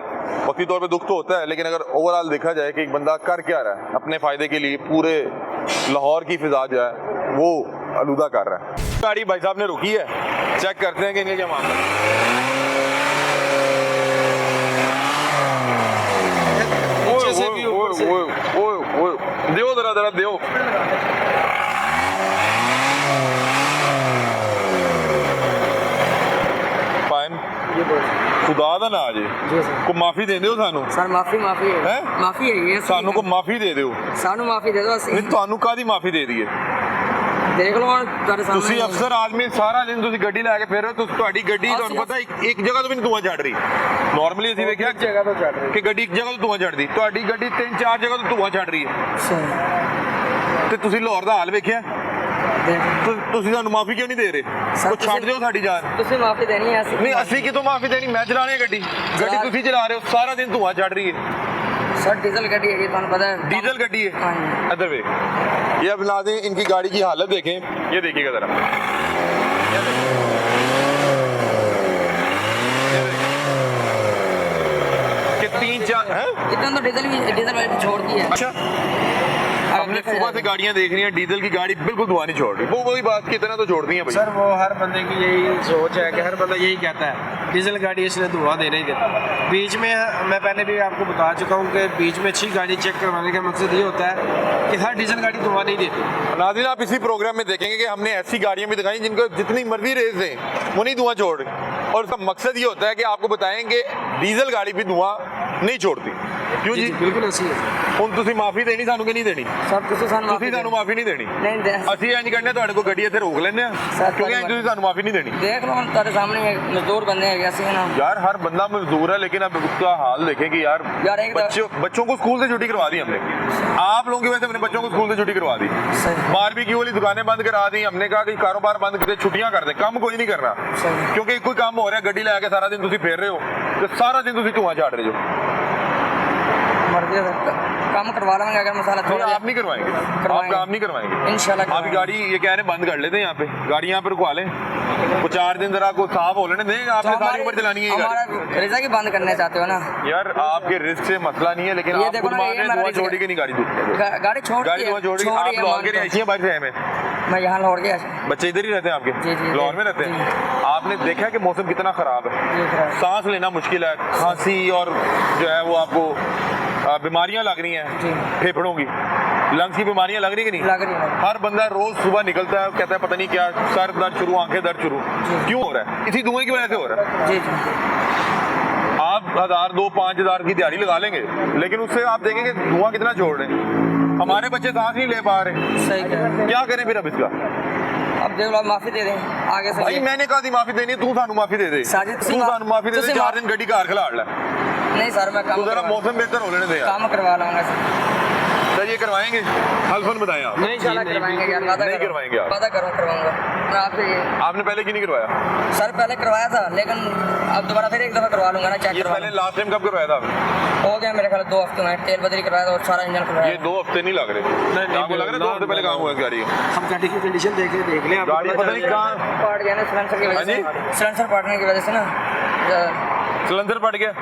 वक्ती तौर पे दुख तो होता है, लेकिन अगर ओवरऑल देखा जाए कि एक बंदा कर क्या रहा है अपने फ़ायदे के लिए, पूरे लाहौर की फ़िज़ा जो है वो आलूदा कर रहा है। गाड़ी भाई साहब ने रुकी है, चेक करते हैं कि इनके क्या मामला है। दियो जरा दियो। खुदा दा ना जी को माफी दे दियो सानू सर, माफी है, माफी है ये सानू को माफी दे दियो, सानू माफी दे दो। नहीं ਤੁਹਾਨੂੰ ਕਾਦੀ ਮਾਫੀ ਦੇ ਦਈਏ? ਦੇਖ ਲਓ ਹੁਣ ਤੁਹਾਡੇ ਸਾਹਮਣੇ ਤੁਸੀਂ ਅਫਸਰ ਆਦਮੀ ਸਾਰਾ ਦਿਨ ਤੁਸੀਂ ਗੱਡੀ ਲੈ ਕੇ ਫਿਰ ਰਹੇ ਹੋ, ਤੁਹਾਡੀ ਗੱਡੀ ਤੁਹਾਨੂੰ ਪਤਾ ਇੱਕ ਜਗ੍ਹਾ ਤੋਂ ਵੀ ਨਹੀਂ ਧੂਆਂ ਛੱਡ ਰਹੀ। ਨਾਰਮਲੀ ਅਸੀਂ ਵੇਖਿਆ ਇੱਕ ਜਗ੍ਹਾ ਤੋਂ ਛੱਡ ਰਹੀ ਕਿ ਗੱਡੀ ਇੱਕ ਜਗ੍ਹਾ ਤੋਂ ਧੂਆਂ ਛੱਡਦੀ, ਤੁਹਾਡੀ ਗੱਡੀ 3-4 ਜਗ੍ਹਾ ਤੋਂ ਧੂਆਂ ਛੱਡ ਰਹੀ ਹੈ। ਤੇ ਤੁਸੀਂ ਲਾਹੌਰ ਦਾ ਹਾਲ ਵੇਖਿਆ, ਤੁਸੀਂ ਸਾਨੂੰ ਮਾਫੀ ਕਿਉਂ ਨਹੀਂ ਦੇ ਰਹੇ? ਉਹ ਛੱਡ ਦਿਓ ਸਾਡੀ ਜਾਨ। ਤੁਸੀਂ ਮਾਫੀ ਦੇਣੀ ਹੈ? ਨਹੀਂ ਅਸੀਂ ਕਿਤੋਂ ਮਾਫੀ ਦੇਣੀ, ਮੈਂ ਚਲਾ ਰਿਹਾ ਗੱਡੀ ਤੁਸੀਂ ਚਲਾ ਰਹੇ ਹੋ, ਸਾਰਾ ਦਿਨ ਧੂਆਂ ਛੱਡ ਰਹੀ है। सर डीजल गाड़ी है, ਤੁਹਾਨੂੰ पता है डीजल गड्डी है। हाँ जी। अदर वे ये अब नाज़रीन इनकी गाड़ी की हालत देखें, ये देखिएगा जरा, कि 3-4 हैं इतना तो डीजल वाली छोड़ दी है। अच्छा, हमने सुबह से गाड़ियां देख रही हैं, डीजल की गाड़ी बिल्कुल धुआं नहीं छोड़ रही। वो वही बात कितना तो छोड़ती हैं भाई। सर वो हर बंदे की यही सोच है कि हर बंदा यही कहता है डीजल गाड़ी इसलिए धुआं दे नहीं देता। बीच में मैं पहले भी आपको बता चुका हूँ कि बीच में अच्छी गाड़ी चेक करवाने का मकसद ये होता है कि हर डीजल गाड़ी धुआं नहीं देती। नाज़रीन आप इसी प्रोग्राम में देखेंगे कि हमने ऐसी गाड़ियां भी दिखाई जिनको जितनी मर्जी रेस दें वो नहीं धुआं छोड़ रही, और उसका मकसद ये होता है कि आपको बताएंगे डीजल गाड़ी भी धुआं नहीं छोड़ती। क्यों जी? बिल्कुल ऐसी है। ਹੁਣ ਤੁਸੀਂ ਮਾਫੀ ਦੇਣੀ ਸਾਨੂੰ ਕਿ ਨਹੀਂ ਦੇਣੀ? ਸਰ ਤੁਸੀਂ ਸਾਨੂੰ ਮਾਫੀ ਨਹੀਂ ਦੇਣੀ। ਨਹੀਂ ਦੇ ਅਸੀਂ ਇੰਜ ਕਰਨੇ ਤੁਹਾਡੇ ਕੋਲ ਗੱਡੀ ਇੱਥੇ ਰੋਕ ਲੈਂਦੇ ਆ, ਕਿਉਂਕਿ ਤੁਸੀਂ ਸਾਨੂੰ ਮਾਫੀ ਨਹੀਂ ਦੇਣੀ। देख लो हम ਤੁਹਾਡੇ ਸਾਹਮਣੇ मजदूर बंदे हैं ऐसे ना यार हर बंदा मजदूर है, लेकिन अब उसका हाल देखें कि यार बच्चों को स्कूल से छुट्टी करवा दी हमने, आप लोगों की वजह से अपने बच्चों को स्कूल से छुट्टी करवा दी, बारबेक्यू वाली दुकानें बंद करा दी, हमने कहा कि कारोबार बंद करके छुट्टियां कर दें, काम कोई नहीं करना, क्योंकि कोई काम हो रहा है गड्डी लैके सारा दिन तुम फेर रहे हो तो सारा दिन तुम धुआं झाड़ रहे हो। काम करवा लेंगे अगर मसाला थोड़ा। आप नहीं करवाएंगे, आप काम नहीं करवाएंगे इंशाल्लाह। आप गाड़ी ये कह रहे हैं बंद कर लेते हैं, यहाँ पे गाड़ी यहाँ पे रुकवा लें, वो 4 दिन जरा को साफ हो लेने दें। आपने सारी उम्र चलानी है हमारा रिजा की बंद करना चाहते हो ना यार? आपके रिस्क से मसला नहीं है, लेकिन आप खुद मान रहे हैं धुआं छोड़ के नहीं गाड़ी गाड़ी छोड़ धुआं छोड़ के। आप लाहौर के रहिए बाहर से हैं? मैं यहाँ लाहौर गया। बच्चे इधर ही रहते हैं आपके? लाहौर में रहते हैं। आपने देखा कि मौसम कितना खराब है, सांस लेना मुश्किल है, खांसी और जो है वो आपको बीमारियां लग रही हैं जी फेफड़ों की, लंग्स की बीमारियां लग रही कि नहीं? लग रही है। हर बंदा रोज सुबह निकलता है कहता है पता नहीं क्या, सर दर्द शुरू, आंखें दर्द शुरू, क्यों हो रहा है? इसी धुएं की वजह से हो रहा है। जी जी आप 1000 2 5000 की दिहाड़ी लगा लेंगे, लेकिन उससे आप देखेंगे धुआं कितना छोड़ रहे हैं। हमारे बच्चे सांस नहीं ले पा रहे, सही कह रहे हैं। क्या करें फिर अब इसका? अब देख लो, माफी दे दें आगे से। भाई मैंने कहा माफी देनी, तू सानू माफी दे दे, साजिद, तू सानू माफी दे दे, तुसी 4 दिन गड्डी घर खिलाड़ ले। नहीं सर, मैं तो काम जरा करवा- मौसम बेहतर हो लेने दे यार। काम करवा लूंगा सर। सर ये करवाएंगे, हल्फन बताएं आप। नहीं इंशाल्लाह करवाएंगे यार, वादा नहीं करो। करवाएंगे आप? वादा करूँ करवाऊंगा मैं आपसे ये। आपने पहले क्यों नहीं करवाया? सर पहले करवाया था, लेकिन अब दोबारा फिर एक दफा करवा लूंगा ना, चेक ये करवा पहले लूंगा। लास्ट टाइम कब करवाया था आपने? हो गया मेरे ख्याल 2 हफ्ते में, तेल बदली करवाया था और सारा इंजन करवाया। ये 2 हफ्ते नहीं लग रहे, आपको लग रहा है 2 हफ्ते पहले काम हुआ इस गाड़ी का? हम गाड़ी की कंडीशन देख लें आप। गाड़ी पता नहीं कहाँ पार्ट गया ना सिलेंसर की वजह से, हाँ सिलेंसर पाटने की वजह से ना, सिलेंडर फट गया।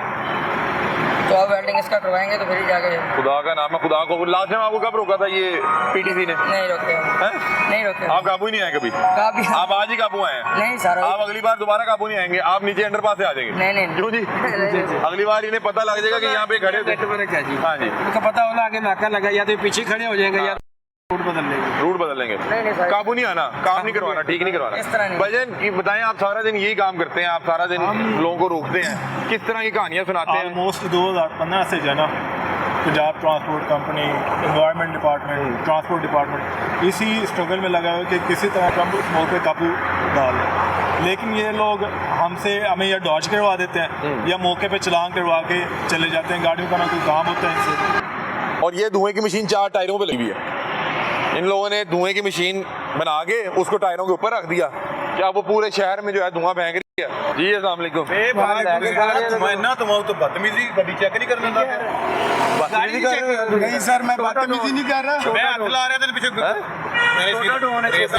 तो अब वेल्डिंग इसका करवाएंगे तो फिर ही जाके। खुदा का नाम है, खुदा को लास्ट टाइम आपको कब रोका था ये पीटीसी ने? नहीं रोके, हैं? नहीं रोके। आप काबू ही नहीं आए कभी? काबू- आप आज ही काबू आए हैं? नहीं सर, आप अगली बार दोबारा काबू नहीं आएंगे, आप नीचे अंडरपास से आ जाएंगे। नहीं नहीं क्यों जी? अगली बार इन्हें पता लग जाएगा कि यहाँ पे खड़े थे। नेटवर्क है जी। हाँ जी, उनको पता होगा आगे नाका लगा, या तो पीछे खड़े हो जाएंगे या रूट बदल लेंगे। रूट बदल लेंगे। नहीं सर, काबू नहीं आना, काम नहीं करवाना, ठीक नहीं करवाना। इस तरह नहीं। भजन की बताएं, आप सारा दिन यही काम करते हैं, आप सारा दिन लोगों को रोकते हैं, किस तरह की कहानियां सुनाते हैं? ऑलमोस्ट 2015 से जो है ना, Punjab transport company, environment department, transport department इसी स्ट्रगल में लगा हुआ है कि किसी तरह हम स्मोक पे काबू डाल लें। लेकिन ये लोग हमें या डॉज करवा देते हैं या मौके पे चलान करवा के चले जाते हैं, गाड़ियों का ना कोई काम होता है इनसे। और ये धुएं की मशीन 4 टायरों पे लगी हुई है। इन लोगों ने धुएं की मशीन बना के उसको टायरों के ऊपर रख दिया, क्या वो पूरे शहर में जो है धुआं फेंक रही है। जी अस्सलाम वालेकुम। तो बदतमीजी गाड़ी चेक नहीं करना नहीं सर, मैं बदतमीजी नहीं कर रहा। मैं हाथ ला रहा था पीछे,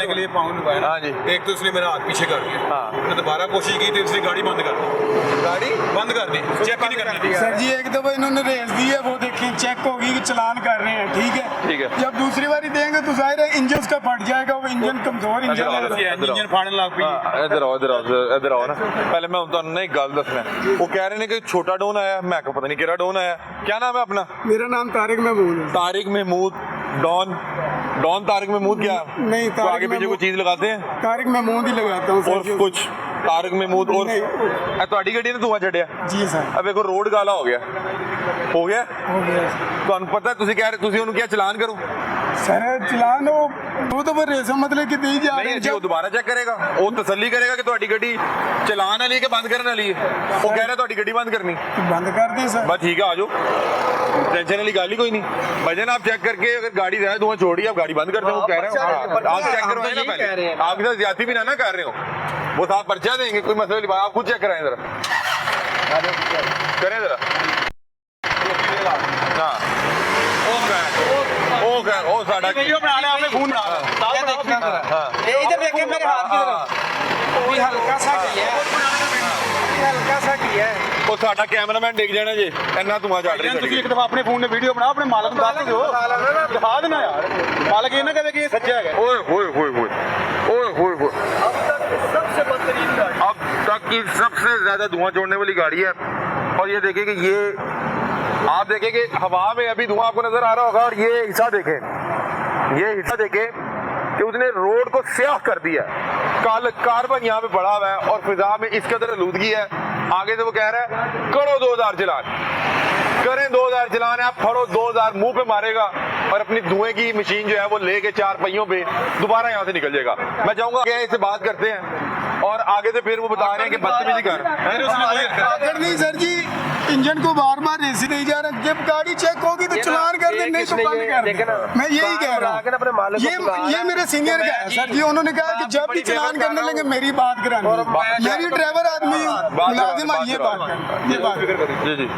के लिए पाउंड लगाया। हाँ जी, एक तो इसलिए मेरा हाथ पीछे कर दिया। हाँ। मैंने दोबारा कोशिश की तो इसलिए गाड़ी बंद कर दी। गाड़ी बंद कर दी, चेक नहीं करनी थी। सर जी एक दफा इन्होंने रेस दी है, वो देखें चेक होगी कि चलान कर रहे हैं, ठीक है। ठीक है। जब दूसरी बारी देंगे तो जाहिर है इंजन उसका फट जाएगा, वो इंजन कमजोर इंजन है। इंजन फाड़ने लग पई। इधर आओ, इधर आओ, इधर आओ ना। पहले मैं ਤੁਹਾਨੂੰ ना एक गल दसना, वो कह रहे हैं कि छोटा डोन आया, मैं को पता नहीं केड़ा डोन आया। क्या नाम है अपना? मेरा नाम तारिक महमूद है। तारिक महमूद डॉन। डॉन तारिक महमूद क्या? नहीं, तो आगे पीछे कोई चीज लगाते हैं तारिक महमूद ही लगाता हूँ और सर। कुछ तारिक महमूद और ਤੁਹਾਡੀ ਗੱਡੀ ਨੇ ਧੂਆਂ ਛੱਡਿਆ। जी सर, अब देखो रोड काला हो गया, हो गया। हो गया ਤੁਹਾਨੂੰ ਪਤਾ ਤੁਸੀਂ ਕਹਿ ਰਹੇ, ਤੁਸੀਂ ਉਹਨੂੰ ਕਿਹਾ ਚਲਾਨ ਕਰੋ। सर। चलान वो तो रेस मतलब कि दी जा रही ਨਹੀਂ है। ਜੀ, ਉਹ ਦੁਬਾਰਾ ਚੈੱਕ ਕਰੇਗਾ, ਉਹ ਤਸੱਲੀ ਕਰੇਗਾ ਕਿ ਤੁਹਾਡੀ ਗੱਡੀ ਚਲਾਨ ਵਾਲੀ ਹੈ ਕਿ ਬੰਦ ਕਰਨ ਵਾਲੀ ਹੈ। ਉਹ ਕਹਿ ਰਿਹਾ ਤੁਹਾਡੀ ਗੱਡੀ ਬੰਦ ਕਰਨੀ। बंद कर दी सर। बस ठीक है, आ जाओ, टेंशन वाली गाली कोई नहीं। भजन आप चेक करके अगर गाड़ी ज्यादा धुआं छोड़ी, आप गाड़ी बंद कर दो, वो कह रहे हो। हाँ, आप चेक करवाएं ना पहले, आप इधर ज्यादा भी ना कर रहे हो, वो साथ पर्चा देंगे, कोई मसला नहीं। आप खुद चेक कराएं जरा, करें जरा। हाँ ओ साडा वीडियो बना ले, आपने फोन बना लो। हाँ इधर देखिए मेरे हाथ की तरफ, ये हल्का सा किया है, ये हल्का सा किया है। ਉਹ ਸਾਡਾ ਕੈਮਰਾਮੈਨ ਡਿੱਗ ਜਾਣਾ ਜੇ, ਇੰਨਾ ਧੂਆਂ ਛੱਡ ਰਹੀ ਤੁਸੀਂ ਸਾਡੀ। ਇੱਕ ਦਫਾ ਆਪਣੇ ਫੋਨ ਨੇ ਵੀਡੀਓ ਬਣਾ, ਆਪਣੇ ਮਾਲਕ ਨੂੰ ਦੱਸ ਦਿਓ, ਦਿਖਾ ਦੇਣਾ ਯਾਰ। ਮਾਲਕ ਇਹ ਨਾ ਕਹੇ ਕਿ ਇਹ ਸੱਚਾ ਹੈ। ओए होए होए होए ओए होए होए, अब तक सबसे बदतरीन गाड़ी। अब तक की सबसे ज्यादा धुआं छोड़ने वाली गाड़ी है। और ये देखें कि ये, आप देखें कि हवा में अभी धुआं आपको नजर आ रहा होगा, और ये हिस्सा देखें, ये हिस्सा देखें कि उसने रोड को स्याह कर दिया। कार्बन यहाँ पे पड़ा हुआ है और फिजा में इस कदर आलूदगी है। आगे से वो कह रहा है करो 2000 चलान, करें 2000 चलान है, आप फड़ो 2000 मुंह पे मारेगा और अपनी धुएं की मशीन जो है वो लेके 4 पहियों पे दोबारा यहाँ से निकल जाएगा। मैं चाहूंगा कि इससे बात करते हैं और आगे से फिर वो बता रहे हैं कि बदतमीजी कर। अगर नहीं सर जी, इंजन को बार बार रेस नहीं जा रहा, जब गाड़ी चेक होगी तो चलान कर दे, नहीं तो बंद कर दे। मैं यही कह रहा हूँ। ये मेरे सीनियर का है सर जी, उन्होंने कहा कि जब भी चलान करने लगे मेरी बात करानी, मैं भी ड्राइवर आदमी हूँ, मुलाजिम है, ये बात कर, ये बात कर। जी जी,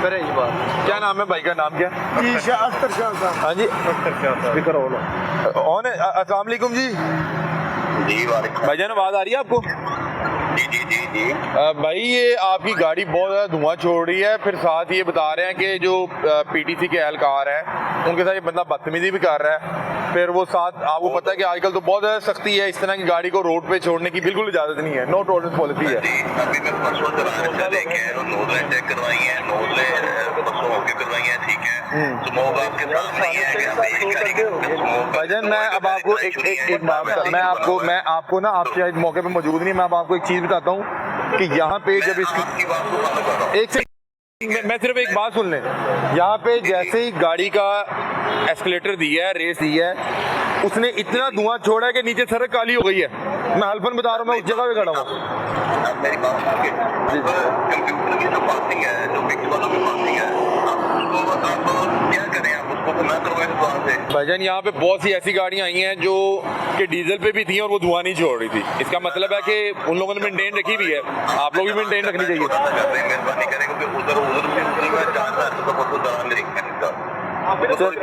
करें ये बात। क्या नाम है भाई का? नाम क्या? जी अख्तर शाह साहब। हाँ जी, स्पीकर ऑन है। अस्सलाम वालेकुम जी। जी वालेकुम। भाईजान आवाज आ रही है आपको? जी जी जी जी। भाई ये आपकी गाड़ी बहुत ज़्यादा धुआं छोड़ रही है, फिर साथ ये बता रहे हैं कि जो पीटीसी के एहलकार हैं उनके साथ ये बंदा बदतमीजी भी कर रहा है, फिर वो साथ आपको पता है कि आजकल तो बहुत ज़्यादा सख्ती है, इस तरह की गाड़ी को रोड पे छोड़ने की बिल्कुल इजाज़त नहीं है, नो टॉलरेंस पॉलिसी है। अभी मैं परसों चला लेके नोजलें चेक करवाई हैं, नोजलें परसों होके करवाई हैं, ठीक है। स्मोक आपके साथ नहीं है क्या भाई? गाड़ी के स्मोक भाईजान मैं अब आपको एक बात मैं आपको ना, आप शायद मौके पे मौजूद नहीं, मैं अब आपको एक चीज़ बताता हूँ कि यहाँ पे जब आपकी बात को फॉलो कर रहा हूँ। एक से मैं सिर्फ एक बात सुन लें, यहाँ पे जैसे ही गाड़ी का एस्केलेटर दिया है, रेस दी है, उसने इतना धुआं छोड़ा है कि नीचे सड़क काली हो गई है। मैं हल्फन बता रहा हूँ, मैं उस जगह पे खड़ा हूँ। आप मेरी बात सुनिए। कंप्यूटर की जो पासिंग है, जो मिक्स वालों की पासिंग है, आप क्या करें? आप उसको गुना करवाएं वहाँ से। भाईजान यहाँ पे बहुत सी ऐसी गाड़ियाँ आई हैं जो कि डीजल पे भी थी और वो धुआं नहीं छोड़ रही थी। इसका मतलब है कि उन लोगों ने मेंटेन रखी भी है, आप लोग भी मेंटेन रखनी चाहिए। मेहरबानी करें, क्योंकि उधर मैं जानता है तो बहुत दौरान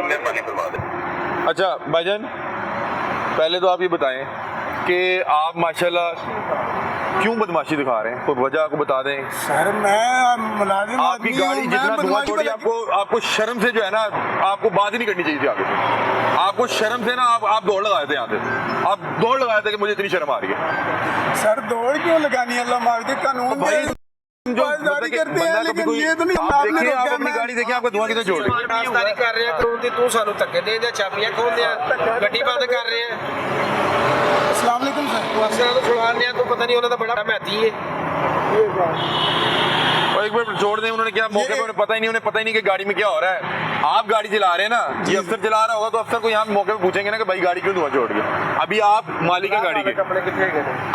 मेहरबानी करवा दें। अच्छा भाईजान, पहले तो आप ये बताएं कि आप माशाल्लाह क्यों बदमाशी दिखा रहे हैं, कोई वजह आपको बता दें। सर मैं मुलाजिम आपकी गाड़ी जितना धुआं छोड़ी, आपको शर्म से जो है ना, आपको बात ही नहीं करनी चाहिए थी आगे से। आपको शर्म से ना आप दौड़ लगाए थे यहाँ पे, आप दौड़ लगाए थे कि मुझे इतनी शर्म आ रही है। सर दौड़ क्यों लगानी, अल्लाह मार दे, कानून भाई जो जारी करते हैं, लेकिन ये तो नहीं आप आपने देखिए, आप रोका। अपनी गाड़ी देखिए, आपका धुआं कितना छोड़ रही है। नाश्ता नहीं कर रहे हैं, कानून की तू सानू धक्के दे दे, चाबियां खोल दे, गड्डी बंद कर रहे हैं। अस्सलाम वालेकुम सर। तू अफसर तो छुड़ा लिया, तू पता नहीं उन्होंने बड़ा महती है। और एक मिनट छोड़ दें, उन्होंने क्या मौके पर उन्हें पता ही नहीं कि गाड़ी में क्या हो रहा है। आप गाड़ी चला रहे हैं ना, ये अफसर चला रहा होगा तो अफसर को यहाँ मौके पे पूछेंगे ना कि भाई गाड़ी क्यों धुआं छोड़ गया। अभी आप मालिक हैं गाड़ी के,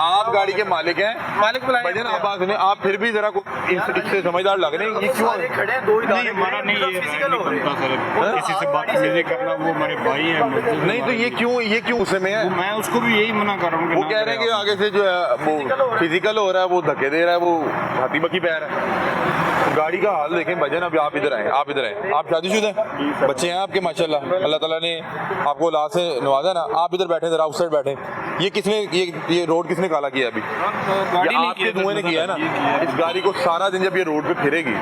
आप गाड़ी के मालिक हैं, मालिक बुलाए भाईजान आप बात सुनिए, आप फिर भी जरा इससे समझदार लग रहे हैं। ये क्यों खड़े हैं, दो नहीं, हमारा नहीं ये फिजिकल हो रहे हैं। सर, किसी से बदतमीजी करना, वो हमारे भाई हैं। नहीं तो ये क्यों उससे में है? मैं उसको भी यही मना कर रहा हूँ कि वो ना कह रहे हैं कि करें। आगे से जो है वो फिजिकल हो रहा है, वो धक्के दे रहा है, वो हाथी बकी पैर है। गाड़ी का हाल देखें भाईजान। अभी आप इधर आए, आप शादीशुदा हैं, बच्चे हैं आपके माशाल्लाह, अल्लाह ताला ने आपको औलाद से नवाजा ना। आप इधर बैठे, जरा उस साइड बैठे। ये किसने ये रोड किसने काला किया अभी? गाड़ी ये नहीं आपके किया, धुएं ने किया है ना। इस गाड़ी को सारा दिन जब ये रोड पे फिरेगी,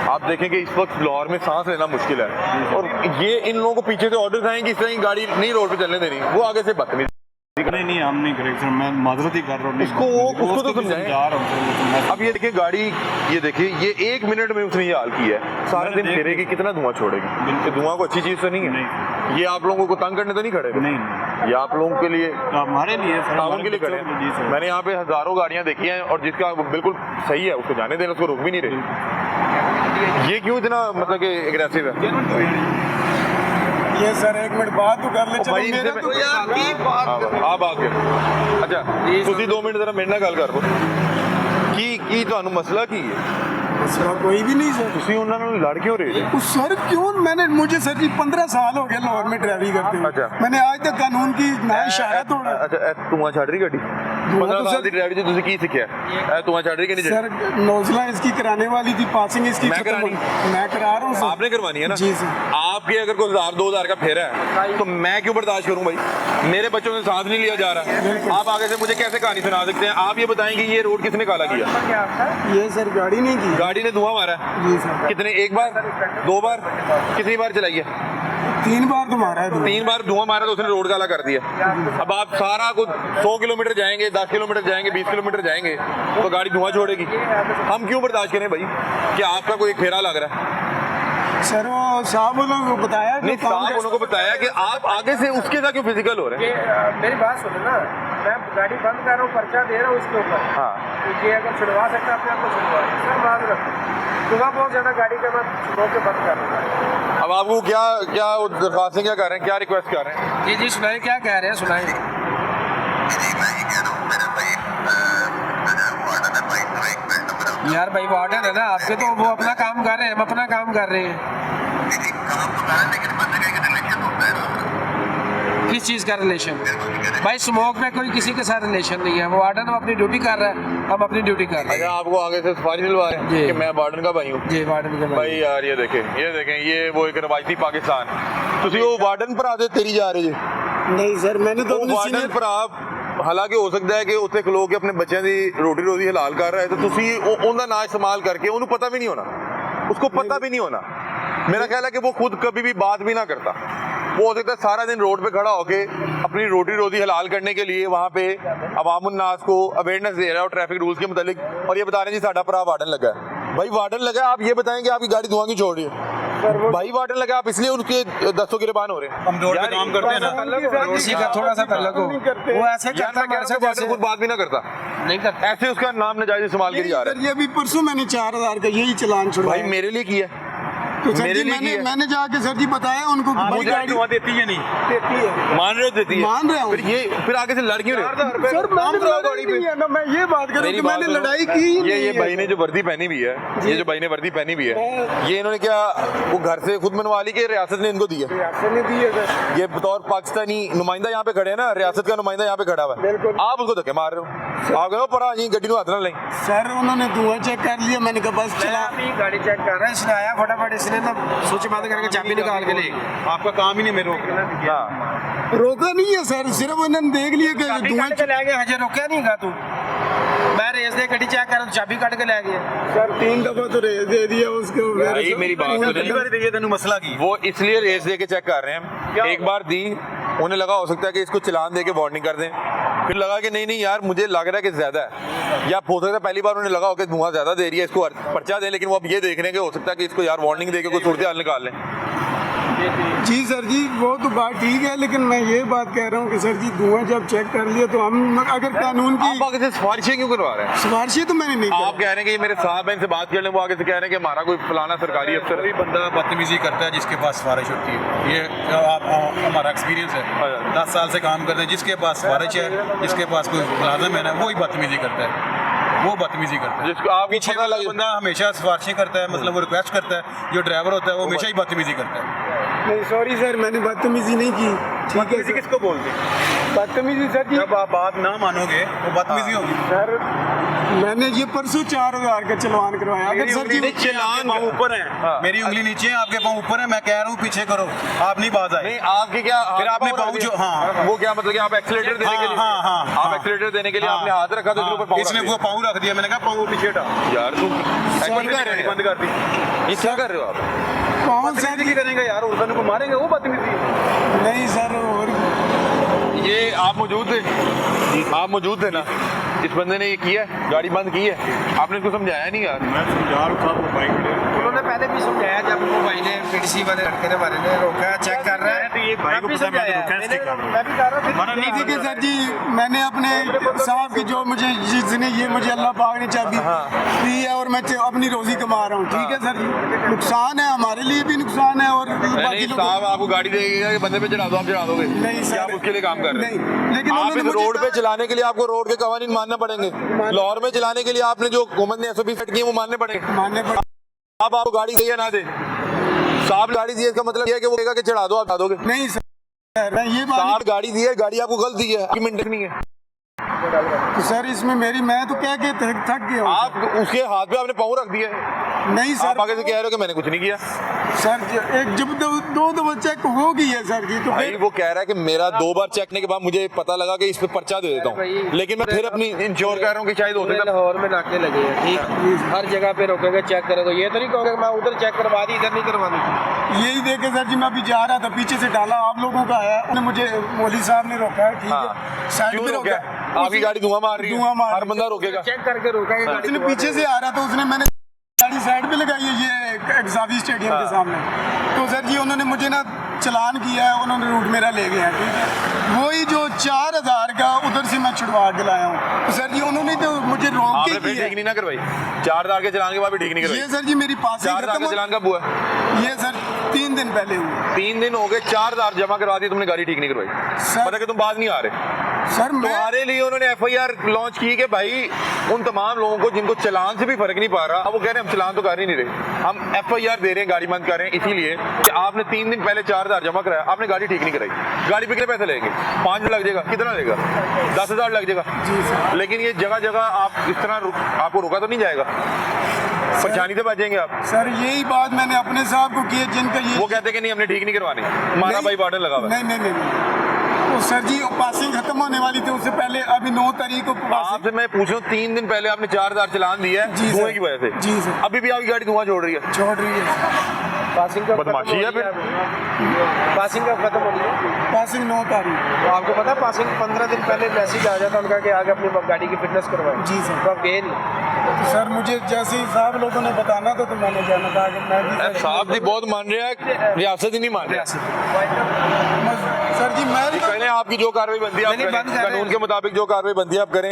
आप देखें कि इस वक्त लाहौर में सांस लेना मुश्किल है। और ये इन लोगों को पीछे से ऑर्डर आएंगे इस तरह की गाड़ी नहीं रोड पे चलने देनी, वो आगे से बदतमीजी। नहीं हम नहीं करेंगे सर, मैं माजरत ही कर रहा हूँ। उसको तो समझाएं। समझा रहा हूँ। अब ये देखिए गाड़ी, ये देखिए ये 1 मिनट में उसने ये हाल किया है। सारा दिन फिरेगी, कितना धुआं छोड़ेगी। ये धुआं को अच्छी चीज़ तो नहीं है। ये आप लोगों को तंग करने तो नहीं खड़े? नहीं, ये आप लोगों के लिए, हमारे लिए ताउन के लिए खड़े हैं। मैंने यहाँ पे हजारों गाड़ियाँ देखी हैं और जिसका बिल्कुल सही है उसको जाने देना, उसको रोक भी नहीं रही। ये क्यों इतना मतलब कि एग्रेसिव है? ये सर एक मिनट बात तो कर ले। चलो भाई मेरा तो आप आ गए। अच्छा तुसी 2 मिनट जरा मेरे नाल गल कर लो की ਤੁਹਾਨੂੰ ਮਸਲਾ ਕੀ ਹੈ? मसला कोई भी नहीं सर। ਤੁਸੀਂ ਉਹਨਾਂ ਨਾਲ ਲੜ क्यों रहे थे? सर क्यों, मैंने मुझे सर जी 15 साल हो गए लाहौर में ड्राइविंग करते हुए। अच्छा। मैंने आज तक कानून की ना इशारा तोड़ा। अच्छा ਧੂਆਂ ਛੱਡ ਰਹੀ ਗੱਡੀ? 15 तो साल सर- ਦੀ ਡਰਾਈਵਿੰਗ ਚ ਤੁਸੀਂ ਕੀ ਸਿੱਖਿਆ? ਧੂਆਂ ਛੱਡ ਰਹੀ कि नहीं? सर नोजला इसकी कराने वाली थी, पासिंग इसकी मैं खत्म करानी? हो- मैं करा रहा हूँ सर। आपने करवानी है ना? जी सर। आपके अगर कोई 1000-2000 का फेरा है तो मैं क्यों बर्दाश्त करूं भाई? मेरे बच्चों से सांस नहीं लिया जा रहा। आप आगे से मुझे कैसे कहानी सुना सकते हैं? आप ये बताएं कि ये रोड किसने काला किया? ये सर गाड़ी नहीं की। गाड़ी ने धुआं मारा है। जी सर। कितने, एक बार, 2 बार, कितनी बार चलाई है? 3 बार तो मारा है। 3 बार धुआं मारा तो उसने रोड काला कर दिया। अब आप सारा कुछ 100 किलोमीटर जाएंगे, 10 किलोमीटर जाएंगे, 20 किलोमीटर जाएंगे तो गाड़ी धुआं छोड़ेगी। हम क्यों बर्दाश्त करें भाई कि आपका कोई एक फेरा लग रहा है? सर वो साहब उन्होंने बताया कि नहीं, साहब उनको बताया कि आप आगे से उसके साथ क्यों फिजिकल हो रहे हैं? मेरी बात सुनो ना, मैं गाड़ी बंद कर रहा हूँ, पर्चा दे रहा हूँ उसके ऊपर। हाँ। ये अगर छुड़वा सकता अपने आप को छुड़वा सर, माजरत सुबह बहुत ज़्यादा गाड़ी का मैं छुड़वा के बंद कर दूँगा। अब आपको क्या दरख्वास्तें क्या कर रहे हैं, क्या रिक्वेस्ट कर रहे हैं? जी सुनाए, क्या कह रहे हैं सुनाए। यार भाई वार्डन है ना आपके, तो वो अपना काम कर रहे हैं, हम अपना काम कर रहे हैं। किस चीज़ का रिलेशन? भाई स्मोक में कोई किसी के साथ रिलेशन नहीं है। वो वार्डन अपनी ड्यूटी कर रहा है, हम अपनी ड्यूटी कर रहे हैं। अच्छा आपको आगे से सिफारिश दिलवा रहे हैं जी। कि मैं वार्डन का भाई हूँ? जी वार्डन का भाई यार ये देखें ये वो एक रवायती पाकिस्तान। तुसी वो वार्डन पर आते तेरी जा रही है। नहीं सर, मैंने तो वो अपने वार्डन सीनियर पर आप हालांकि हो सकता है कि उत्थे खलो के अपने बच्चों की रोटी रोजी हलाल कर रहा है तो तुसी उनका ना इस्तेमाल करके उन्हें पता भी नहीं होना, उसको पता भी नहीं होना मेरा ख्याल है कि वो खुद कभी भी बात भी ना करता। वो हो सकता है सारा दिन रोड पे खड़ा होके अपनी रोटी रोजी हलाल करने के लिए वहाँ पे अवामुन्नास को अवेयरनेस दे रहा है और ट्रैफिक रूल्स के मुतालिक, और ये बता रहे हैं जी साडा भरा वार्डन लगा है। भाई वार्डन लगा है, आप ये बताएं कि आपकी गाड़ी धुआं क्यों छोड़ रही है? भाई वार्डन लगा, आप इसलिए उनके दस्तों गिरबान हो रहे हैं। हम रोड पे काम करते हैं ना, उसी का थोड़ा सा तल्लुक हो, वो ऐसे करता है हमारे साथ, खुद बात भी ना करता, नहीं करता ऐसे उसका नाम नाजायज इस्तेमाल करी जा रहा है। ये अभी परसों मैंने 4000 का यही चलान भाई छुड़वाया। मेरे लिए किया, तो सर मेरे जी लिए मैंने जाके सर जी बताया उनको कि भाई गाड़ी धुआं देती है नहीं, देती है, मान रहे हो देती है, मान रहे हूँ। फिर आगे से लड़ क्यों रहे हो? सर मैंने लड़ाई नहीं है ना, मैं ये बात करूँ कि मैंने लड़ाई की ही नहीं ये है। भाई ने जो वर्दी पहनी हुई है, ये जो भाई ने वर्दी पहनी हुई है, ये इन्होंने क्या वो घर से खुद बनवा ली कि रियासत ने इनको दी है? ये बतौर पाकिस्तानी नुमाइंदा यहाँ पे खड़े हैं ना, रियासत का नुमाइंदा यहाँ पे खड़ा हुआ है, आप उसको धक्के मार रहे हो। आप गए पर ये गड्डी को हाथ ना लें। सर उन्होंने धुआं चेक कर लिया, मैंने कहा बस चला। अभी गाड़ी चेक कर रहा है, इसने आया फटाफट, इसने ना स्विच बंद करके चाबी निकाल के ले, आपका काम ही नहीं मेरे रोकना। रोका नहीं है सर, सिर्फ उन्होंने देख लिया कि धुआं काट के ले गया, हजे रोका नहीं गा तू, मैं रेस दे गड्डी चेक कर रहा हूं, चाबी काट के ले गया। सर 3 दफा तो रेस दे दिया उसको। भाई मेरी बात ये तेन मसला की वो इसलिए रेस दे के चेक कर रहे हैं, एक बार दी, उन्हें लगा हो सकता है कि इसको चलान दे के वार्निंग कर दें, फिर लगा कि नहीं यार मुझे लग रहा है कि ज्यादा है, या हो सकता है पहली बार उन्हें लगा हो कि धुआं ज्यादा दे रही है, इसको पर्चा दें, लेकिन वो अब ये देख रहे हैं कि हो सकता है कि इसको यार वार्निंग दे के कोई सूरत हाल निकाल लें। जी सर जी वो तो बात ठीक है, लेकिन मैं ये बात कह रहा हूँ कि सर जी धुआं जब चेक कर लिया तो हम अगर कानून की आप आगे से सिफारिशें क्यों करवा रहे हैं? सिफारिशें तो मैंने नहीं आप कह रहे हैं कि ये मेरे साहब हैं, इनसे बात कर लें, वो आगे से कह रहे हैं कि हमारा कोई फलाना सरकारी अफसर कोई बंदा बदतमीजी करता है जिसके पास सिफारिश होती है, ये हमारा एक्सपीरियंस है, 10 साल से काम करते हैं, जिसके पास सिफारिश है, जिसके पास कोई मुलाजिम है ना, वही बदतमीजी करता है, वो बदतमीजी करता है। जिसको आपको पीछे पता लगे बंदा हमेशा सिफारिशें करता है, मतलब वो रिक्वेस्ट करता है, जो ड्राइवर होता है वो हमेशा ही बदतमीजी करता है। नहीं सॉरी सर मैंने बदतमीजी नहीं की। ठीक है सर। किसको बोलते हैं? बदतमीजी सर जी जब आप बात ना मानोगे वो बदतमीजी होगी। सर मैंने ये परसों 4000 का चलान करवाया। अगर सर जी चलान ऊपर है, मेरी उंगली नीचे है, आपके पाँव ऊपर है, मैं कह रहा हूँ पीछे करो, आप नहीं बाज आए। नहीं आपके क्या फिर आपने पाँव जो हाँ वो क्या मतलब कि आप एक्सीलेटर देने के लिए आप एक्सीलेटर देने के लिए आपने हाथ रखा तो इसके ऊपर पाँव इसने रख वो पाँव रख दिया, मैंने कहा पाँव पीछे हटा यार तुम बंद कर दी। ये क्या कर रहे हो आप? कौन सा बदतमीजी करेंगे यार, उर्दन को मारेंगे, वो बदतमीजी। नहीं सर और ये आप मौजूद थे, आप मौजूद थे ना, इस बंदे ने ये किया, गाड़ी बंद की है, आपने इसको समझाया नहीं यार? मैं समझा रहा था वो बाइक उन्होंने पहले भी समझाया, जब वो भाई ने पीडीसी वाले लड़के ने बारे ने रोका, चेक कर रहा है, तो ये भाई को पता है, मैं तो रुका इसलिए कर रहा हूं। मैं भी कर रहा था। नहीं देखिए सर जी मैंने अपने साहब की जो मुझे जिसने ये मुझे अल्लाह पाक ने चाबी दी है और मैं अपनी रोजी कमा रहा हूँ। ठीक है सर जी, नुकसान है हमारे लिए भी नुकसान है और बाकी लोगों साहब आपको गाड़ी देगा कि बंदे पे चढ़ा दो, आप चढ़ा दोगे? नहीं सर, आप उसके लिए काम कर रहे हैं? नहीं, लेकिन आप उन्होंने इस मुझे रोड पे कहा- चलाने के लिए आपको रोड के कवानीन मानना पड़ेंगे, लाहौर में चलाने के लिए आपने जो हुकूमत ने एसओपी सेट किए वो मानने पड़ेंगे। मानने पड़े। अब आपको गाड़ी दे या ना दे, साहब गाड़ी दी है इसका मतलब ये है कि वो कहेगा कि चढ़ा दो, आप चढ़ा दोगे? नहीं सर मैं ये बात साहब गाड़ी दी है, गाड़ी आपको गलत दी है, आर्गुमेंट नहीं है। तो सर इसमें मेरी मैं तो कह के थक गया हूँ। आप उसके हाथ पे आपने पाँव रख दिया है, नहीं आप सर आगे से कह रहे हो कि मैंने कुछ नहीं किया। सर एक जब दो दफा चेक हो गई है सर जी तो भाई फिर वो कह रहा है कि मेरा 2 बार चेक करने के बाद मुझे पता लगा कि इस पे पर्चा दे देता हूँ, लेकिन मैं फिर अपनी इंश्योर कर रहा हूँ कि शायद हो सकता है। लाहौर में नाके लगे हैं, ठीक, हर जगह पे रोकेंगे, चेक करेंगे, ये तो नहीं कहोगे मैं उधर चेक करवा दी, इधर नहीं करवा दी। यही देखे सर जी मैं अभी जा रहा था, पीछे से डाला आप लोगों का आया, उन्होंने मुझे मौली साहब ने रोका है। ठीक है साइड क्यों पे रोका? रोका, आपकी गाड़ी धुआं मार रही धुआं मार है, हर रही बंदा रोकेगा। चेक करके रोकेंगे गाड़ी उसने को। पीछे से आ रहा था, उसने मैंने गाड़ी साइड पे लगाई है ये एग्जावी स्टेडियम के सामने, तो सर जी उन्होंने मुझे ना चलान किया है, उन्होंने रूट मेरा ले गया है। ठीक है वही जो 4000 का उधर से मैं छुड़वा के लाया हूँ, तो सर जी उन्होंने तो मुझे रोक आपने के फिर किया ठीक नहीं ना करवाई? 4000 के चलान के बाद भी ठीक नहीं ये करवाई? सर जी मेरी पास 4000 का चलान कब हुआ? ये सर 3 दिन पहले हुआ। 3 दिन हो गए, 4000 जमा करवा दी, तुमने गाड़ी ठीक नहीं करवाई। सर पता कि तुम बात नहीं आ रहे। सर मैं तुम्हारे लिए उन्होंने एफआईआर लॉन्च की कि भाई उन तमाम लोगों को जिनको चलान से भी फर्क नहीं पा रहा, अब वो कह रहे हैं हम चलान तो कर ही नहीं रहे, हम एफआईआर दे रहे हैं, गाड़ी बंद कर रहे हैं, इसीलिए कि आपने 3 दिन पहले 4000 जमा कराया, आपने गाड़ी ठीक नहीं कराई। गाड़ी पे कितने पैसे लेंगे? 5 मिनट लग जाएगा, कितना लगेगा? 10,000 लग जाएगा। जी सर लेकिन ये जगह जगह आप इस तरह आपको रोका तो नहीं जाएगा, परेशानी से बचेंगे आप। सर यही बात मैंने अपने साहब को की है, जिनका ये वो कहते हैं कि नहीं हमने ठीक नहीं करवानी, हमारा भाई वार्डन लगा हुआ है। नहीं तो सर जी पासिंग खत्म होने वाली थी, उससे पहले अभी 9 तारीख को पासिंग। आपसे मैं पूछ रहा हूँ, 3 दिन पहले आपने 4000 चलान दिया है जी धुएं सर। की वजह से। जी सर। अभी भी आपकी गाड़ी धुआं छोड़ रही है। छोड़ रही है पासिंग का बदमाशी है फिर। पासिंग का खत्म हो रही है। पासिंग 9 तारीख। तो आपको पता है पासिंग 15 दिन पहले मैसेज आ जाता उनका कि आगे अपनी गाड़ी की फिटनेस करवाएं। जी सर। तो आप गए नहीं। तो सर मुझे जैसे ही साहब लोगों ने बताना था तो मैंने जाना था कि मैं भी साहब जी बहुत मान रहे हैं, रियासत ही नहीं मान रहे। सर जी मैं पहले आपकी जो कार्रवाई बनती है आप नहीं, करें, बंद कर रहे कानून हैं। के मुताबिक जो कार्रवाई बनती है आप करें।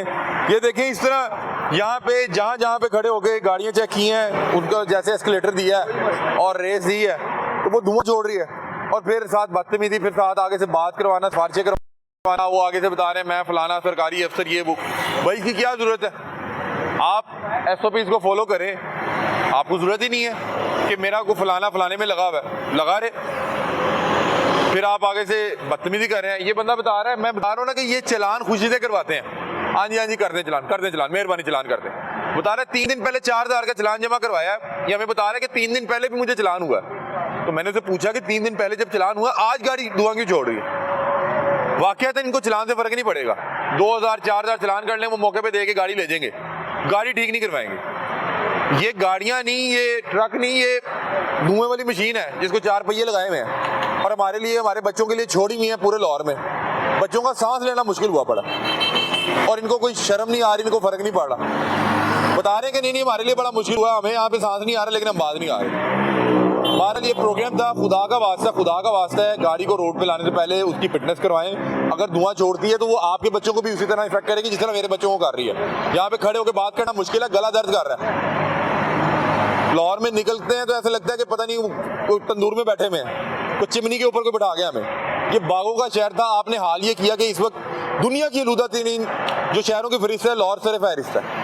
ये देखें इस तरह यहाँ पे जहाँ पे खड़े होके गाड़ियाँ चेक की हैं, उनको जैसे एस्केलेटर दिया है और रेस दी है तो वो धुआं छोड़ रही है, और फिर साथ बदतमीजी, फिर साथ आगे से बात करवाना, फार्चे करवाना, वो आगे से बता रहे हैं मैं फलाना सरकारी अफसर ये वो। भाई इसकी क्या ज़रूरत है? आप SOPs को फॉलो करें, आपको ज़रूरत ही नहीं है कि मेरा को फलाना फलाने में लगा हुआ है, लगा रहे। फिर आप आगे से बदतमीजी कर रहे हैं। ये बंदा बता रहा है, मैं बता रहा हूँ ना कि ये चलान खुशी से करवाते हैं। हाँ जी कर दें चलान, मेहरबानी चलान कर दें। बता रहे 3 दिन पहले 4000 का चलान जमा करवाया है, ये हमें बता रहे हैं कि 3 दिन पहले भी मुझे चलान हुआ है। तो मैंने उसे पूछा कि 3 दिन पहले जब चलान हुआ, आज गाड़ी धुआं क्यों छोड़ रही है? वाकई इनको चलान से फर्क नहीं पड़ेगा। 2000 4000 चलान कर लें, वो मौके पे दे के गाड़ी ले जाएंगे, गाड़ी ठीक नहीं करवाएंगे। ये गाड़ियाँ नहीं, ये ट्रक नहीं, ये धुएं वाली मशीन है जिसको 4 पहिए लगाए हुए हैं, और हमारे लिए, हमारे बच्चों के लिए छोड़ी हुई है पूरे लाहौर में। बच्चों का सांस लेना मुश्किल हुआ पड़ा, और इनको कोई शर्म नहीं आ रही, इनको फर्क नहीं पड़ रहा। बता रहे कि नहीं हमारे लिए बड़ा मुश्किल हुआ, हमें यहाँ पे सांस नहीं आ रहा, लेकिन हम बात नहीं आ रहे। हमारा ये प्रोग्राम था, खुदा का वास्ता है, गाड़ी को रोड पे लाने से पहले उसकी फिटनेस करवाएं। अगर धुआं छोड़ती है तो वो आपके बच्चों को भी उसी तरह इफेक्ट करेगी जिस तरह मेरे बच्चों को कर रही है। यहाँ पे खड़े होकर बात करना मुश्किल है, गला दर्द कर रहा है। लाहौर में निकलते हैं तो ऐसा लगता है कि पता नहीं कोई तंदूर में बैठे हुए हैं, कोई चिमनी के ऊपर कोई बैठा गया हमें। ये बागों का शहर था, आपने हाल ये किया कि इस वक्त दुनिया की आलूदा तरीन जो शहरों की फहरिस्त है, लाहौर सर फहरिस्त है।